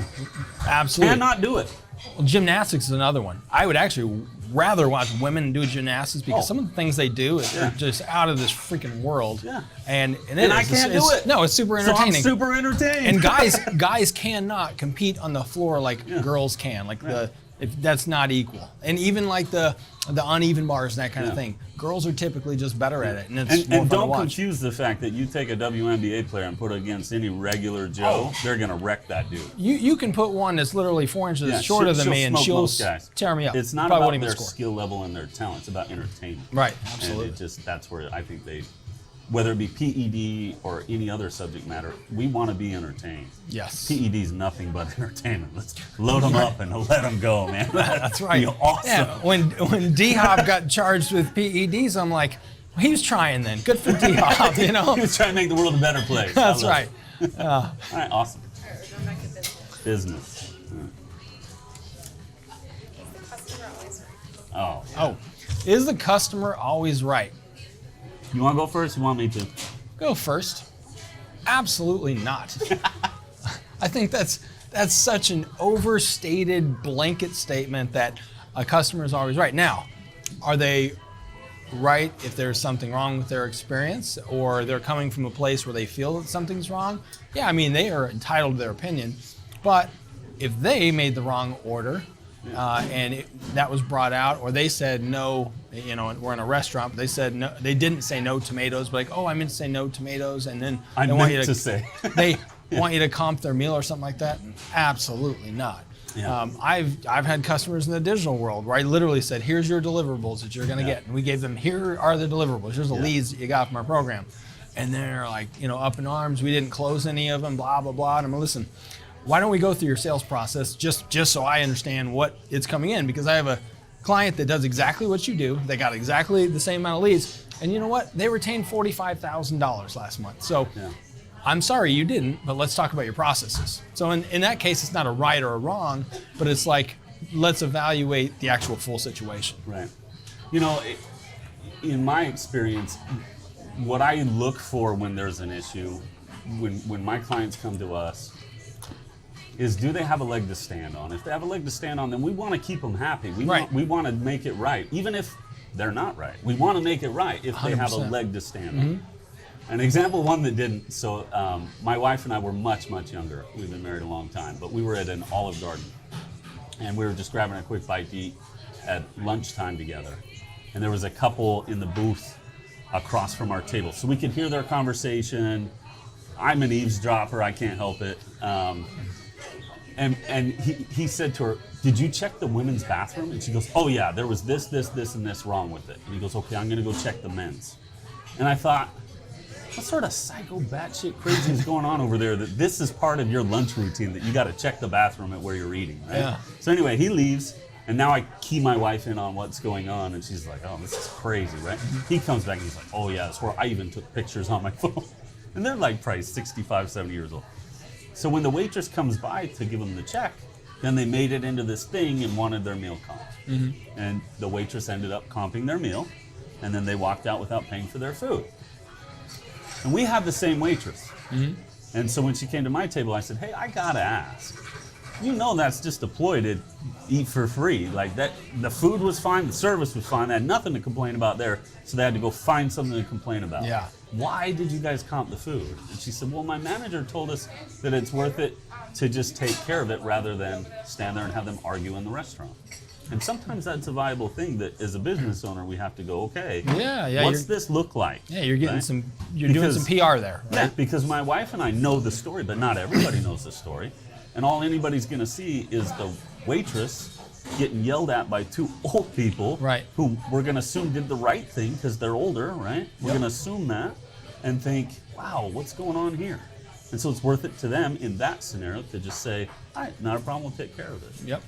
absolutely. Cannot do it. Well, gymnastics is another one. I would actually rather watch women do gymnastics because some of the things they do are just out of this freaking world. Yeah. And I can't do it. No, it's super So entertaining. I'm super entertained. And guys cannot compete on the floor like girls can. Like the If that's not equal. And even like the uneven bars and that kind of thing. Girls are typically just better at it, and it's more And fun to don't watch. confuse the fact that you take a WNBA player and put it against any regular Joe, they're going to wreck that dude. You can put one that's literally 4 inches Yeah, shorter than she'll me, and smoke she'll most guys. tear me up. It's not Probably about won't even their score. skill level and their talent. It's about entertainment. Right, And absolutely. that's where I think whether it be PED or any other subject matter, we want to be entertained. Yes. PED is nothing but entertainment. Let's load them up and let them go, man. That's right. Be awesome. Yeah, when D-Hop got charged with PEDs, I'm like, well, he was trying then. Good for D-Hop, you know? He was trying to make the world a better place. That's I love right. it. All right, awesome. All right, we're going back to business. Business. Is the customer always right? Oh. Oh, is the customer always right? You want to go first? You want me to? Go first. Absolutely not. I think that's such an overstated blanket statement that a customer is always right. Now, are they right if there's something wrong with their experience, or they're coming from a place where they feel that something's wrong? Yeah, I mean, they are entitled to their opinion. But if they made the wrong order, and that was brought out, or they said no, you know, we're in a restaurant, but they said no, they didn't say no tomatoes, but like, oh, I meant to say no tomatoes, and then I they want you meant to say. they want you to comp their meal or something like that. Absolutely not. Yeah. I've had customers in the digital world where I literally said, here's your deliverables that you're going to get, and we gave them, here are the deliverables, here's the leads that you got from our program, and they're like, you know, up in arms, we didn't close any of them, blah blah blah. And I'm like, listen, why don't we go through your sales process just so I understand what it's coming in? Because I have a client that does exactly what you do. They got exactly the same amount of leads. And you know what? They retained $45,000 last month. So I'm sorry you didn't, but let's talk about your processes. So in that case, it's not a right or a wrong, but it's like, let's evaluate the actual full situation. Right. You know, in my experience, what I look for when there's an issue, when my clients come to us, is do they have a leg to stand on? If they have a leg to stand on, then we want to keep them happy. We want to make it right, even if they're not right. We want to make it right if they have a 100%. leg to stand on. An example, one that didn't. So my wife and I were much, much younger. We've been married a long time, but we were at an Olive Garden, and we were just grabbing a quick bite to eat at lunchtime together. And there was a couple in the booth across from our table, so we could hear their conversation. I'm an eavesdropper, I can't help it. And he said to her, did you check the women's bathroom? And she goes, oh yeah, there was this, and this wrong with it. And he goes, okay, I'm gonna go check the men's. And I thought, what sort of psycho batshit crazy is going on over there that this is part of your lunch routine, that you gotta check the bathroom at where you're eating, right? Yeah. So anyway, he leaves, and now I key my wife in on what's going on, and she's like, oh, this is crazy, right? He comes back and he's like, oh yeah, that's where I even took pictures on my phone. And they're like probably 65, 70 years old. So when the waitress comes by to give them the check, then they made it into this thing and wanted their meal comped. And the waitress ended up comping their meal, and then they walked out without paying for their food. And we have the same waitress. And so when she came to my table, I said, hey, I gotta ask. You know that's just a ploy to eat for free. Like that, the food was fine, the service was fine, they had nothing to complain about there, so they had to go find something to complain about. Yeah. Why did you guys comp the food? And she said, well, my manager told us that it's worth it to just take care of it rather than stand there and have them argue in the restaurant. And sometimes that's a viable thing that as a business owner we have to go, okay, Yeah, what's this look like? Yeah, you're getting right? you're doing some PR there, right? Yeah, because my wife and I know the story, but not everybody knows the story. And all anybody's gonna see is the waitress getting yelled at by two old people, Right. who we're gonna assume did the right thing because they're older, right? We're gonna assume that and think, wow, what's going on here? And so it's worth it to them in that scenario to just say, all right, not a problem, we'll take care of it. Yep.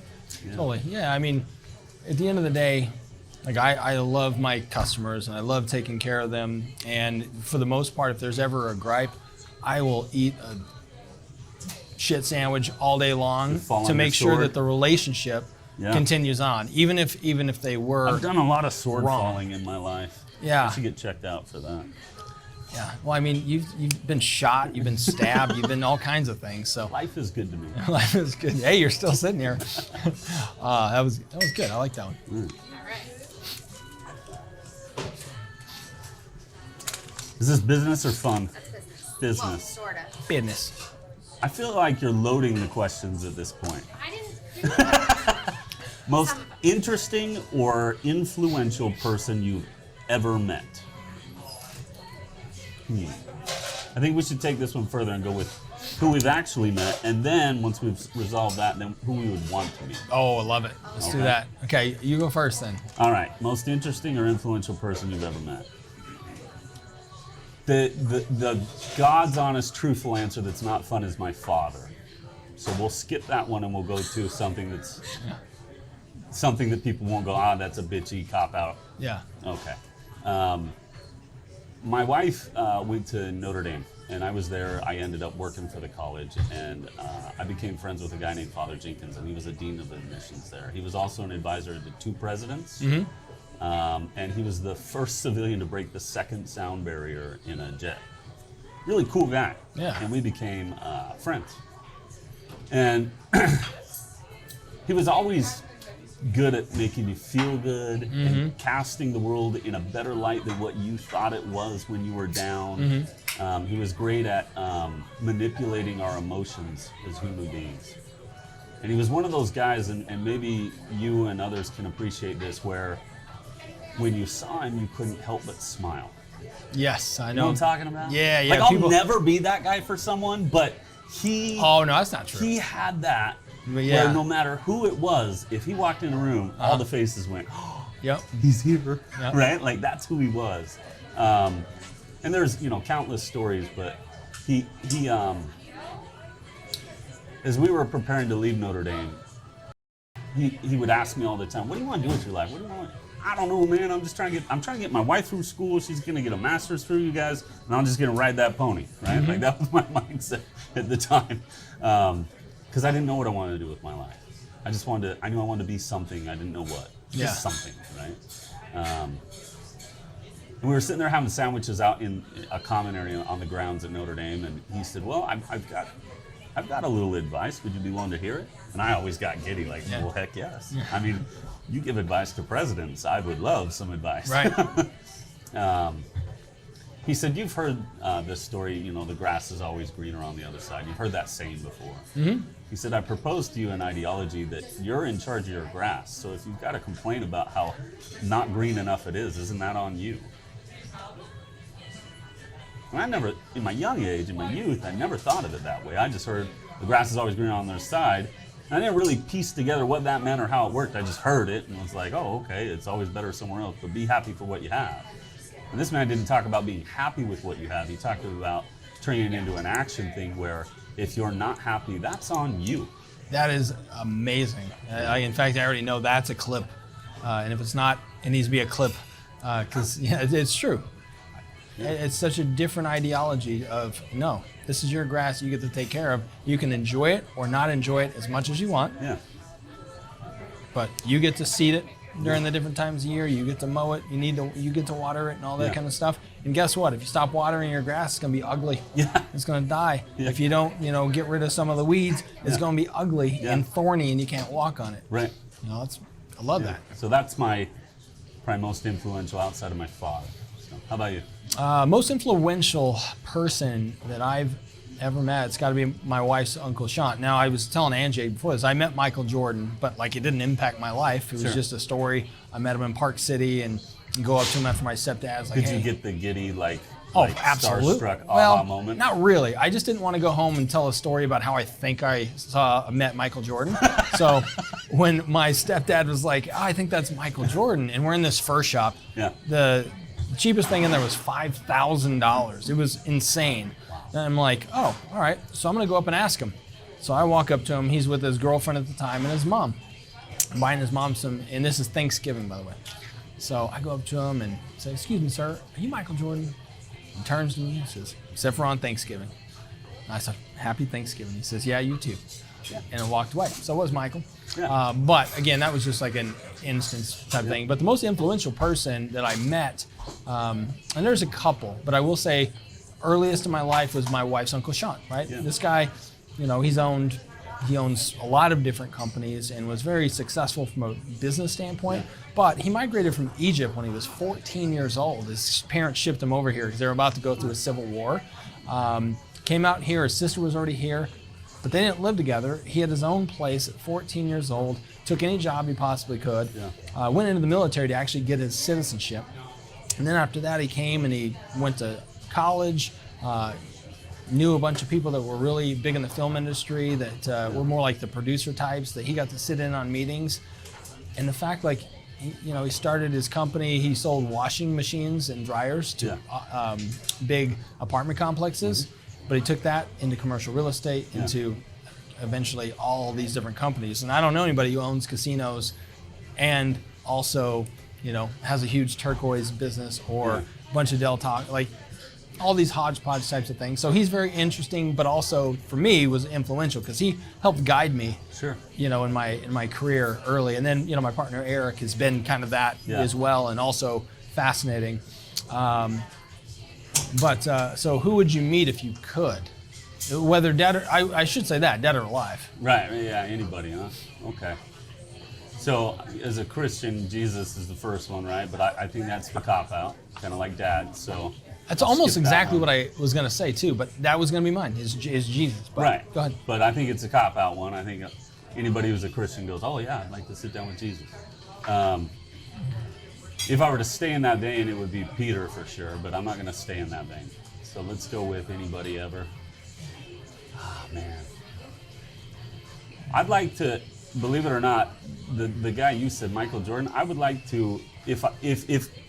Yeah. Totally. Yeah, I mean, at the end of the day, like I love my customers and I love taking care of them. And for the most part, if there's ever a gripe, I will eat a shit sandwich all day long fall to on make your sure sword. that the relationship continues on, even if they were. I've done a lot of sword wrong. falling in my life. Yeah. I should get checked out for that. Yeah. Well, I mean, you've been shot, you've been stabbed, you've been all kinds of things. So Life is good to me. life is good. Hey, you're still sitting here. That was good. I like that one. All right. Is this business or fun? That's business. Business. Well, sort of. Business. I feel like you're loading the questions at this point. I didn't. Most Some of us. interesting or influential person you've ever met? I think we should take this one further and go with who we've actually met, and then once we've resolved that, then who we would want to meet. Oh, I love it. Let's do Okay. that. Okay, you go first then. All right, most interesting or influential person you've ever met. The God's honest, truthful answer that's not fun is my father. So we'll skip that one and we'll go to something that's something that people won't go, that's a bitchy cop out. Yeah. Okay. My wife went to Notre Dame, and I was there. I ended up working for the college, and I became friends with a guy named Father Jenkins, and he was a dean of admissions there. He was also an advisor to 2 presidents, and he was the first civilian to break the second sound barrier in a jet. Really cool guy. Yeah. And we became friends. And he was always good at making you feel good and casting the world in a better light than what you thought it was when you were down. He was great at manipulating our emotions as human beings. And he was one of those guys, and maybe you and others can appreciate this, where when you saw him, you couldn't help but smile. Yes, I You know. know what I'm talking about? Yeah, yeah. Like, I'll people- never be that guy for someone, but Oh, no, that's not true. he had that. But yeah. Where no matter who it was, if he walked in a room, all the faces went, oh, Yep. he's here, Yep. right? Like, that's who he was. And there's, countless stories, but he as we were preparing to leave Notre Dame, he would ask me all the time, what do you want to do with your life? What do you want? I don't know, man. I'm trying to get my wife through school. She's gonna get a master's through, you guys, and I'm just gonna ride that pony, right? Like, that was my mindset at the time, because I didn't know what I wanted to do with my life. I knew I wanted to be something. I didn't know what. Just something, right? And we were sitting there having sandwiches out in a common area on the grounds at Notre Dame, and he said, "Well, I've got a little advice. Would you be willing to hear it?" And I always got giddy, like, "Well, heck yes." I mean, you give advice to presidents. I would love some advice. Right. He said, "You've heard this story, the grass is always greener on the other side. You've heard that saying before." He said, "I propose to you an ideology that you're in charge of your grass. So if you've got to complain about how not green enough it is, isn't that on you?" And I never, in my young age, in my youth, I never thought of it that way. I just heard the grass is always greener on their side. And I didn't really piece together what that meant or how it worked. I just heard it and was like, oh, okay, it's always better somewhere else, but be happy for what you have. And this man didn't talk about being happy with what you have. He talked about turning it into an action thing where if you're not happy, that's on you. That is amazing. In fact, I already know that's a clip. And if it's not, it needs to be a clip because it's true. It's such a different ideology of, no, this is your grass you get to take care of. You can enjoy it or not enjoy it as much as you want, Yeah. but you get to seed it during the different times of year. You get to mow it. You get to water it and all that kind of stuff. And guess what? If you stop watering your grass, it's going to be ugly. Yeah. It's going to die. Yeah. If you don't, get rid of some of the weeds, it's going to be ugly and thorny and you can't walk on it. Right. I love that. So that's my probably most influential outside of my father. So how about you? Most influential person that I've ever met, it's got to be my wife's Uncle Sean. Now, I was telling Angie before this, I met Michael Jordan, but it didn't impact my life. It was just a story. I met him in Park City and go up to him after my stepdad's like, Did hey. you get the giddy, Absolutely. starstruck Well, aha moment? not really. I just didn't want to go home and tell a story about how I think I met Michael Jordan. So when my stepdad was like, I think that's Michael Jordan, and we're in this fur shop, the cheapest thing in there was $5,000. It was insane. And I'm like, oh, all right. So I'm going to go up and ask him. So I walk up to him. He's with his girlfriend at the time and his mom. I'm buying his mom some, and this is Thanksgiving, by the way. So I go up to him and say, excuse me, sir, are you Michael Jordan? He turns to me and says, except for on Thanksgiving. And I said, happy Thanksgiving. He says, yeah, you too. And I walked away. So it was Michael. Yeah. But again, that was just like an instance type thing. But the most influential person that I met, and there's a couple, but I will say earliest in my life was my wife's Uncle Sean, right? Yeah. This guy, he owns a lot of different companies and was very successful from a business standpoint. But he migrated from Egypt when he was 14 years old. His parents shipped him over here because they were about to go through a civil war. Came out here, his sister was already here. but they didn't live together. He had his own place at 14 years old, took any job he possibly could, went into the military to actually get his citizenship. And then after that, he came and he went to college, knew a bunch of people that were really big in the film industry that were more like the producer types, that he got to sit in on meetings. And the fact, like, he started his company, he sold washing machines and dryers to big apartment complexes, but he took that into commercial real estate, into eventually all these different companies. And I don't know anybody who owns casinos and also, has a huge turquoise business or a bunch of Del Taco, like all these hodgepodge types of things. So he's very interesting, but also for me was influential because he helped guide me, in my career early. And then, my partner Eric has been kind of that as well, and also fascinating. So who would you meet if you could? Whether dead or, I should say that, dead or alive. Right, yeah, anybody, huh? Okay. So, as a Christian, Jesus is the first one, right? But I think that's the cop-out, kind of like Dad, so... That's almost exactly what I was going to say, too, but that was going to be mine, is Jesus. But right. Go ahead. But I think it's a cop-out one. I think anybody who's a Christian goes, oh, yeah, I'd like to sit down with Jesus. If I were to stay in that vein, it would be Peter for sure, but I'm not going to stay in that vein. So let's go with anybody ever. Oh, man. I'd like to, believe it or not, the guy you said, Michael Jordan, I would like to, if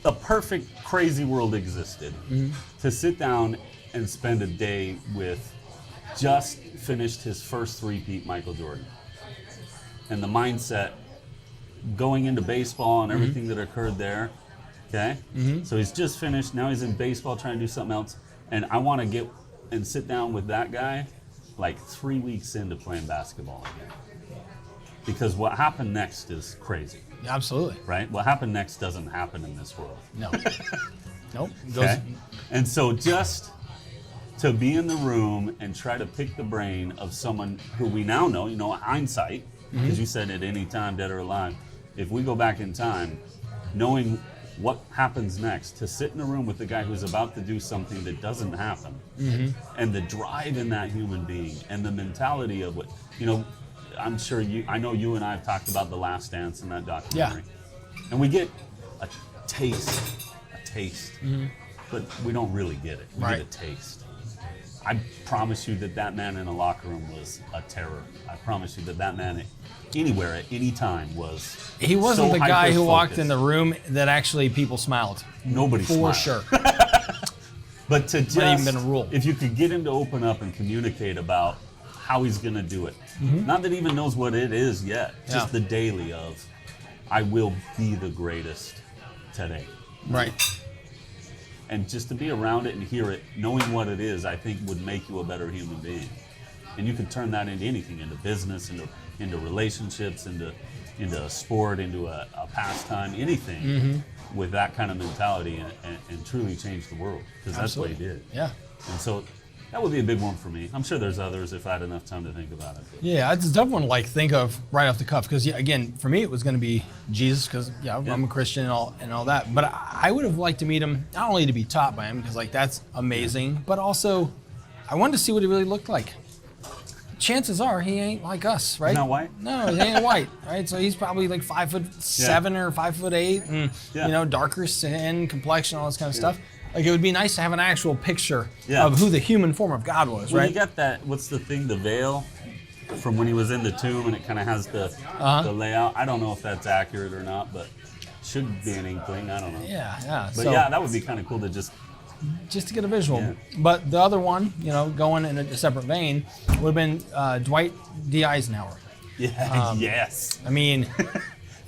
a perfect crazy world existed, to sit down and spend a day with just finished his first three-peat Michael Jordan. And the mindset going into baseball and everything that occurred there, okay? So he's just finished, now he's in baseball trying to do something else, and I want to get and sit down with that guy like 3 weeks into playing basketball again. Because what happened next is crazy. Absolutely. Right? What happened next doesn't happen in this world. No. Nope. Okay? And so just to be in the room and try to pick the brain of someone who we now know, hindsight, because you said at any time, dead or alive, if we go back in time, knowing what happens next, to sit in a room with the guy who's about to do something that doesn't happen, and the drive in that human being, and the mentality of what, I'm sure I know you and I have talked about The Last Dance in that documentary. And we get a taste, but we don't really get it. We get a taste. I promise you that man in a locker room was a terror. I promise you that man anywhere at any time was. He wasn't so the guy who walked in the room that actually people smiled. Nobody smiled. For sure. But to just, not even been a rule. If you could get him to open up and communicate about how he's going to do it. Not that he even knows what it is yet, just the daily of, I will be the greatest today. Right. And just to be around it and hear it, knowing what it is, I think would make you a better human being. And you can turn that into anything, into business, into relationships, into a sport, into a pastime, anything with that kind of mentality and truly change the world. Because that's what he did. Yeah. And so that would be a big one for me. I'm sure there's others if I had enough time to think about it. But. Yeah, it's a tough one to think of right off the cuff because again, for me it was going to be Jesus because I'm a Christian and all that. But I would have liked to meet him not only to be taught by him because that's amazing, but also I wanted to see what he really looked like. Chances are he ain't like us, right? He's not white? No, he ain't white, right? So he's probably like 5'7" or 5'8", and darker skin, complexion, all this kind of stuff. Like it would be nice to have an actual picture of who the human form of God was, right? You got that, what's the thing, the veil from when he was in the tomb and it kind of has the layout. I don't know if that's accurate or not, but should be an inkling, I don't know. Yeah. But that would be kind of cool to just to get a visual. Yeah. But the other one, going in a separate vein, would have been Dwight D. Eisenhower. Yeah, yes. I mean...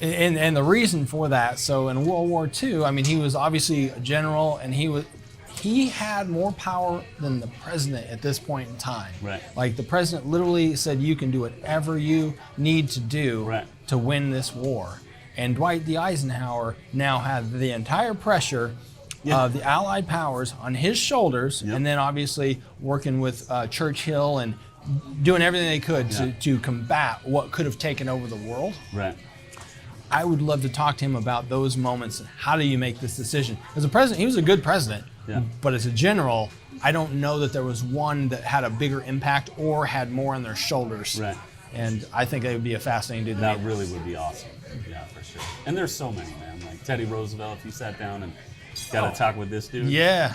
And the reason for that, so in World War II, he was obviously a general, and he had more power than the president at this point in time. Right. Like the president literally said, you can do whatever you need to do to win this war. And Dwight D. Eisenhower now had the entire pressure of the Allied powers on his shoulders, and then obviously working with Churchill and doing everything they could to combat what could have taken over the world. Right. I would love to talk to him about those moments and how do you make this decision. As a president, he was a good president, but as a general, I don't know that there was one that had a bigger impact or had more on their shoulders. Right. And I think it would be a fascinating dude. That really would be awesome. Yeah, for sure. And there's so many, man. Like Teddy Roosevelt, if you sat down and got to talk with this dude. Yeah.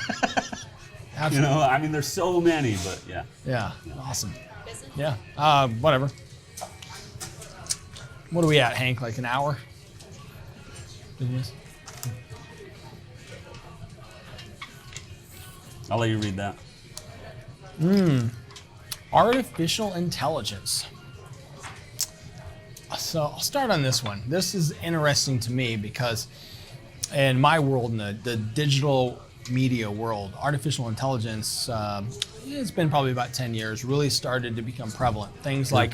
You know, I mean, there's so many, but yeah. Yeah. Awesome. Busy? Yeah. Whatever. What are we at, Hank? Like an hour? Business? I'll let you read that. Artificial intelligence. So I'll start on this one. This is interesting to me because in my world, in the digital media world, artificial intelligence, it's been probably about 10 years, really started to become prevalent. Things like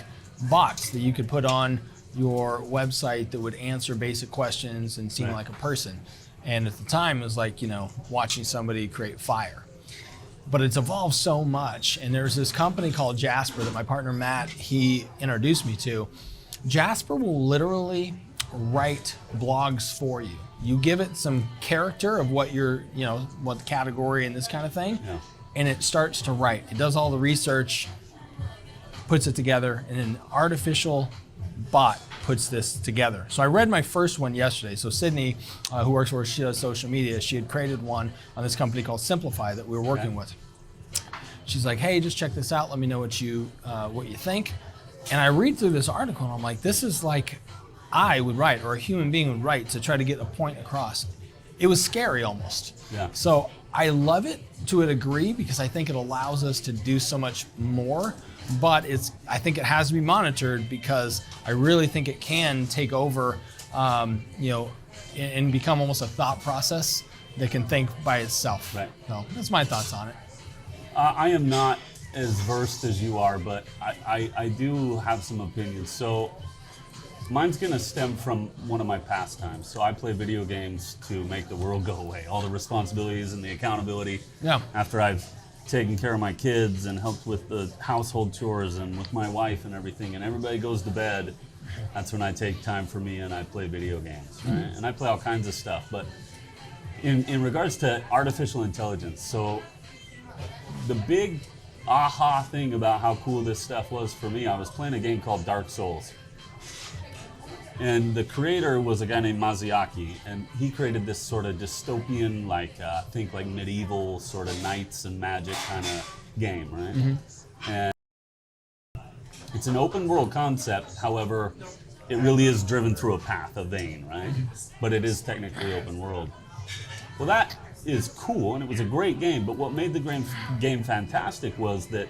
bots that you could put on your website that would answer basic questions and seem like a person. And at the time, it was like, watching somebody create fire. But it's evolved so much. And there's this company called Jasper that my partner Matt, he introduced me to. Jasper will literally write blogs for you. You give it some character of what what the category and this kind of thing, and it starts to write. It does all the research, puts it together, and an artificial bot puts this together. So I read my first one yesterday. So Sydney, who works for us, she does social media, she had created one on this company called Simplify that we were working with. She's like, hey, just check this out. Let me know what you think. And I read through this article and I'm like, this is like I would write or a human being would write to try to get a point across. It was scary almost. Yeah. So I love it to a degree because I think it allows us to do so much more, but I think it has to be monitored because I really think it can take over, and become almost a thought process that can think by itself. Right. So that's my thoughts on it. I am not as versed as you are, but I do have some opinions. So mine's going to stem from one of my pastimes. So I play video games to make the world go away. All the responsibilities and the accountability. Yeah. After I've taken care of my kids and helped with the household chores and with my wife and everything, and everybody goes to bed, that's when I take time for me and I play video games. Right? And I play all kinds of stuff. But in regards to artificial intelligence, so the big aha thing about how cool this stuff was for me, I was playing a game called Dark Souls. And the creator was a guy named Maziaki, and he created this sort of dystopian, think like medieval sort of knights and magic kind of game, right? Mm-hmm. And it's an open world concept, however, it really is driven through a path, a vein, right? But it is technically open world. Well, that is cool, and it was a great game, but what made the game fantastic was that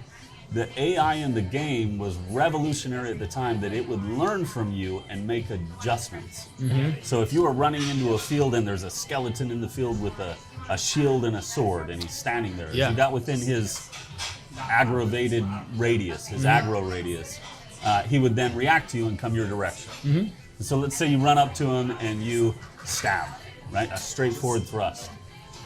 the AI in the game was revolutionary at the time, that it would learn from you and make adjustments. Mm-hmm. So if you were running into a field and there's a skeleton in the field with a shield and a sword and he's standing there, if you got within his aggravated radius, his aggro radius, he would then react to you and come your direction. Mm-hmm. So let's say you run up to him and you stab, right? A straightforward thrust.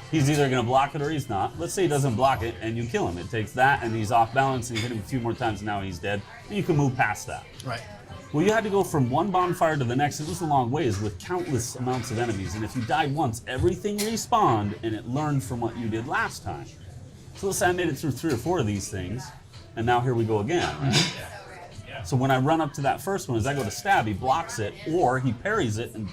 He's either going to block it or he's not. Let's say he doesn't block it and you kill him. It takes that and he's off balance and you hit him a few more times and now he's dead. And you can move past that. Right. Well, you had to go from one bonfire to the next. It was a long ways with countless amounts of enemies. And if you died once, everything respawned and it learned from what you did last time. So let's say I made it through 3 or 4 of these things and now here we go again, right? So when I run up to that first one, as I go to stab, he blocks it or he parries it and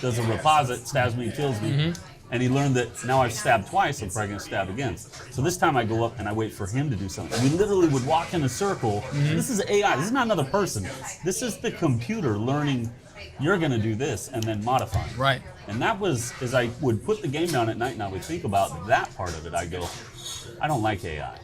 does a reposit, stabs me and kills me. Mm-hmm. And he learned that now I've stabbed twice, I'm probably going to stab again. So this time I go up and I wait for him to do something. We literally would walk in a circle. Mm-hmm. This is AI. This is not another person. This is the computer learning you're going to do this and then modifying. Right. And that was, as I would put the game down at night and I would think about that part of it, I go, I don't like AI.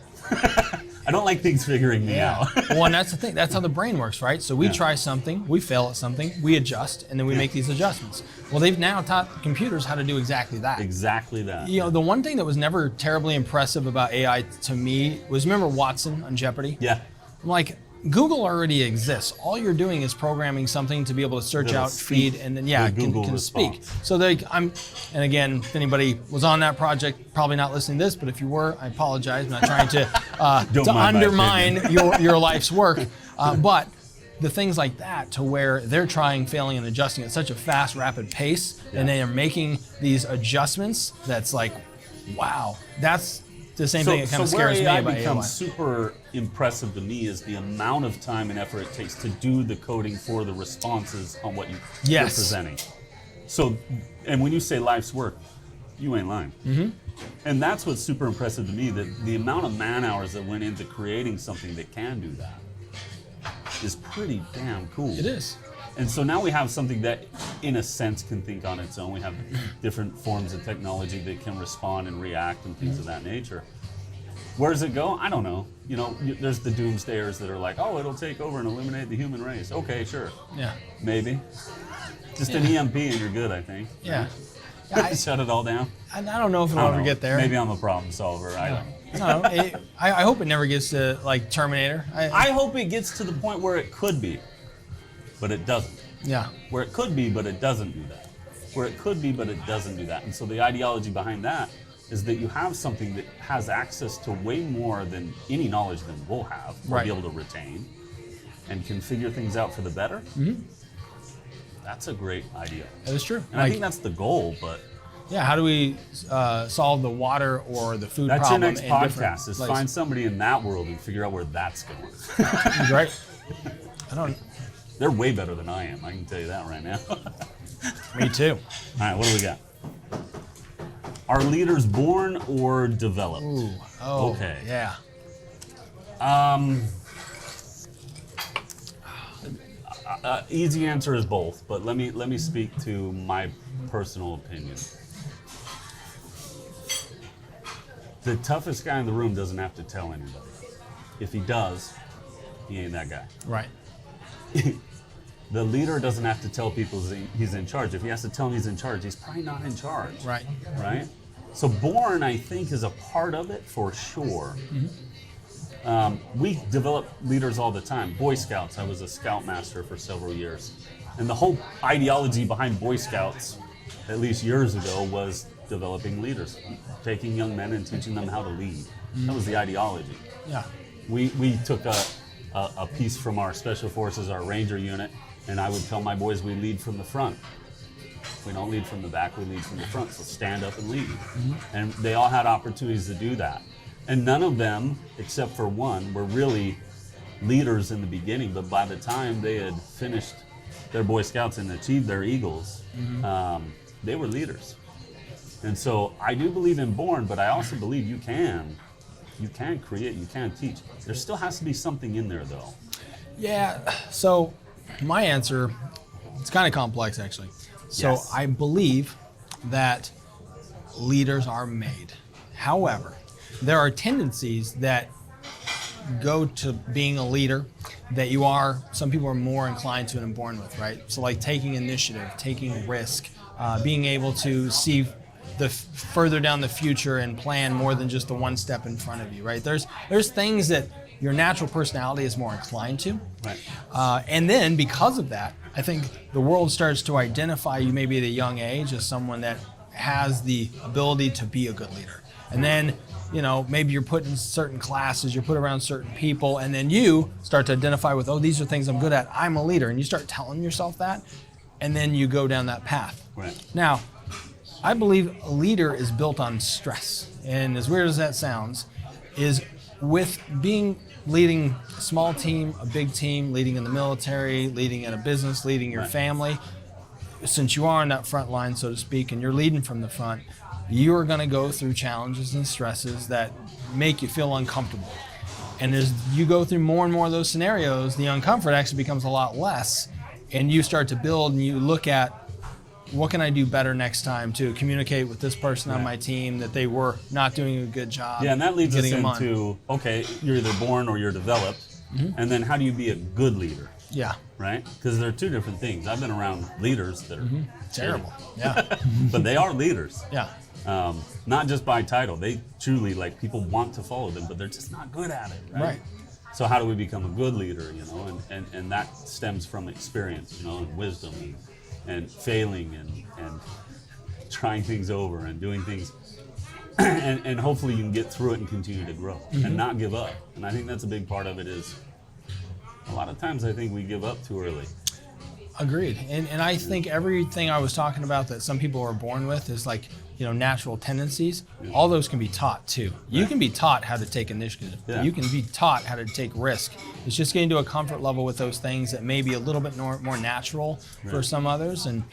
I don't like things figuring me out. Well, and that's the thing. That's how the brain works, right? So we try something, we fail at something, we adjust, and then we make these adjustments. Well, they've now taught computers how to do exactly that. Exactly that. The one thing that was never terribly impressive about AI to me was, remember Watson on Jeopardy? Yeah. I'm like, Google already exists. All you're doing is programming something to be able to search out, feed, and then can speak. So and again, if anybody was on that project, probably not listening to this, but if you were, I apologize. I'm not trying to undermine your life's work. But the things like that, to where they're trying, failing, and adjusting at such a fast, rapid pace, and they are making these adjustments. That's like, wow, that's the same thing that kind of scares me where AI about becomes AI. super impressive to me is the amount of time and effort it takes to do the coding for the responses on what you're Yes. presenting. So, and when you say life's work, you ain't lying. Mm-hmm. And that's what's super impressive to me, that the amount of man hours that went into creating something that can do that is pretty damn cool. It is. And so now we have something that, in a sense, can think on its own. We have different forms of technology that can respond and react and things of that nature. Where does it go? I don't know. You know, there's the doomsdayers that are like, oh, it'll take over and eliminate the human race. Okay, sure. Yeah. Maybe. Just an EMP and you're good, I think. Yeah. Shut it all down. I don't know if it'll I don't ever know. get there. Maybe I'm a problem solver. I don't know. I don't know. I hope it never gets to like Terminator. I hope it gets to the point where it could be, but it doesn't. Yeah. Where it could be, but it doesn't do that. Where it could be, but it doesn't do that. And so the ideology behind that is that you have something that has access to way more than any knowledge than we'll have, or Right. be able to retain, and can figure things out for the better. Mm-hmm. That's a great idea. That is true. And I think that's the goal, but yeah, how do we solve the water or the food that's your problem next in different podcast, is places? find somebody in that world and figure out where that's going. Right. I don't. They're way better than I am, I can tell you that right now. Me too. All right, what do we got? Are leaders born or developed? Ooh. Oh. Okay. Yeah. Easy answer is both, but let me speak to my personal opinion. The toughest guy in the room doesn't have to tell anybody. If he does, he ain't that guy. Right. The leader doesn't have to tell people he's in charge. If he has to tell them he's in charge, he's probably not in charge. Right. Right? So born, I think, is a part of it for sure. We develop leaders all the time. Boy Scouts, I was a scoutmaster for several years. And the whole ideology behind Boy Scouts, at least years ago, was developing leaders, taking young men and teaching them how to lead. That was the ideology. Yeah. We took a piece from our Special Forces, our Ranger unit, and I would tell my boys we lead from the front. We don't lead from the back, we lead from the front, so stand up and lead. And they all had opportunities to do that. And none of them, except for one, were really leaders in the beginning, but by the time they had finished their Boy Scouts and achieved their Eagles, they were leaders. And so I do believe in born, but I also believe you can create, you can teach. There still has to be something in there though. Yeah. So my answer, it's kind of complex actually. So Yes. I believe that leaders are made. However, there are tendencies that go to being a leader that some people are more inclined to and born with, right? So like taking initiative, taking risk, being able to see further down the future and plan more than just the one step in front of you, right? There's things that your natural personality is more inclined to. Right. And then because of that, I think the world starts to identify you maybe at a young age as someone that has the ability to be a good leader. And then, maybe you're put in certain classes, you're put around certain people, and then you start to identify with, oh, these are things I'm good at, I'm a leader. And you start telling yourself that, and then you go down that path. Right. Now, I believe a leader is built on stress. And as weird as that sounds, is with leading a small team, a big team, leading in the military, leading in a business, leading your Right. family, since you are on that front line, so to speak, and you're leading from the front, you're going to go through challenges and stresses that make you feel uncomfortable. And as you go through more and more of those scenarios, the uncomfort actually becomes a lot less, and you start to build and you look at, what can I do better next time to communicate with this person on Right. my team that they were not doing a good job? Yeah, and that leads us getting them on. into, okay, you're either born or you're developed, and then how do you be a good leader, Yeah, right? Because they're two different things. I've been around leaders that are terrible. Yeah, but they are leaders. yeah, Not just by title. They truly, people want to follow them, but they're just not good at it, right? Right. So how do we become a good leader, and that stems from experience, and wisdom and failing and trying things over and doing things. and hopefully you can get through it and continue to grow and not give up. And I think that's a big part of it is a lot of times I think we give up too early. Agreed. And I think everything I was talking about that some people are born with is like, natural tendencies. All those can be taught too. You can be taught how to take initiative. Yeah. You can be taught how to take risk. It's just getting to a comfort level with those things that may be a little bit more natural for some others. And,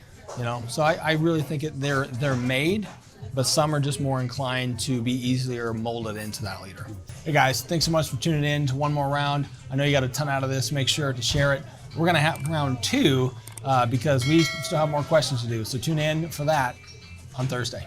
so I really think they're made, but some are just more inclined to be easier molded into that leader. Hey guys, thanks so much for tuning in to one more round. I know you got a ton out of this. Make sure to share it. We're going to have round 2 because we still have more questions to do. So tune in for that on Thursday.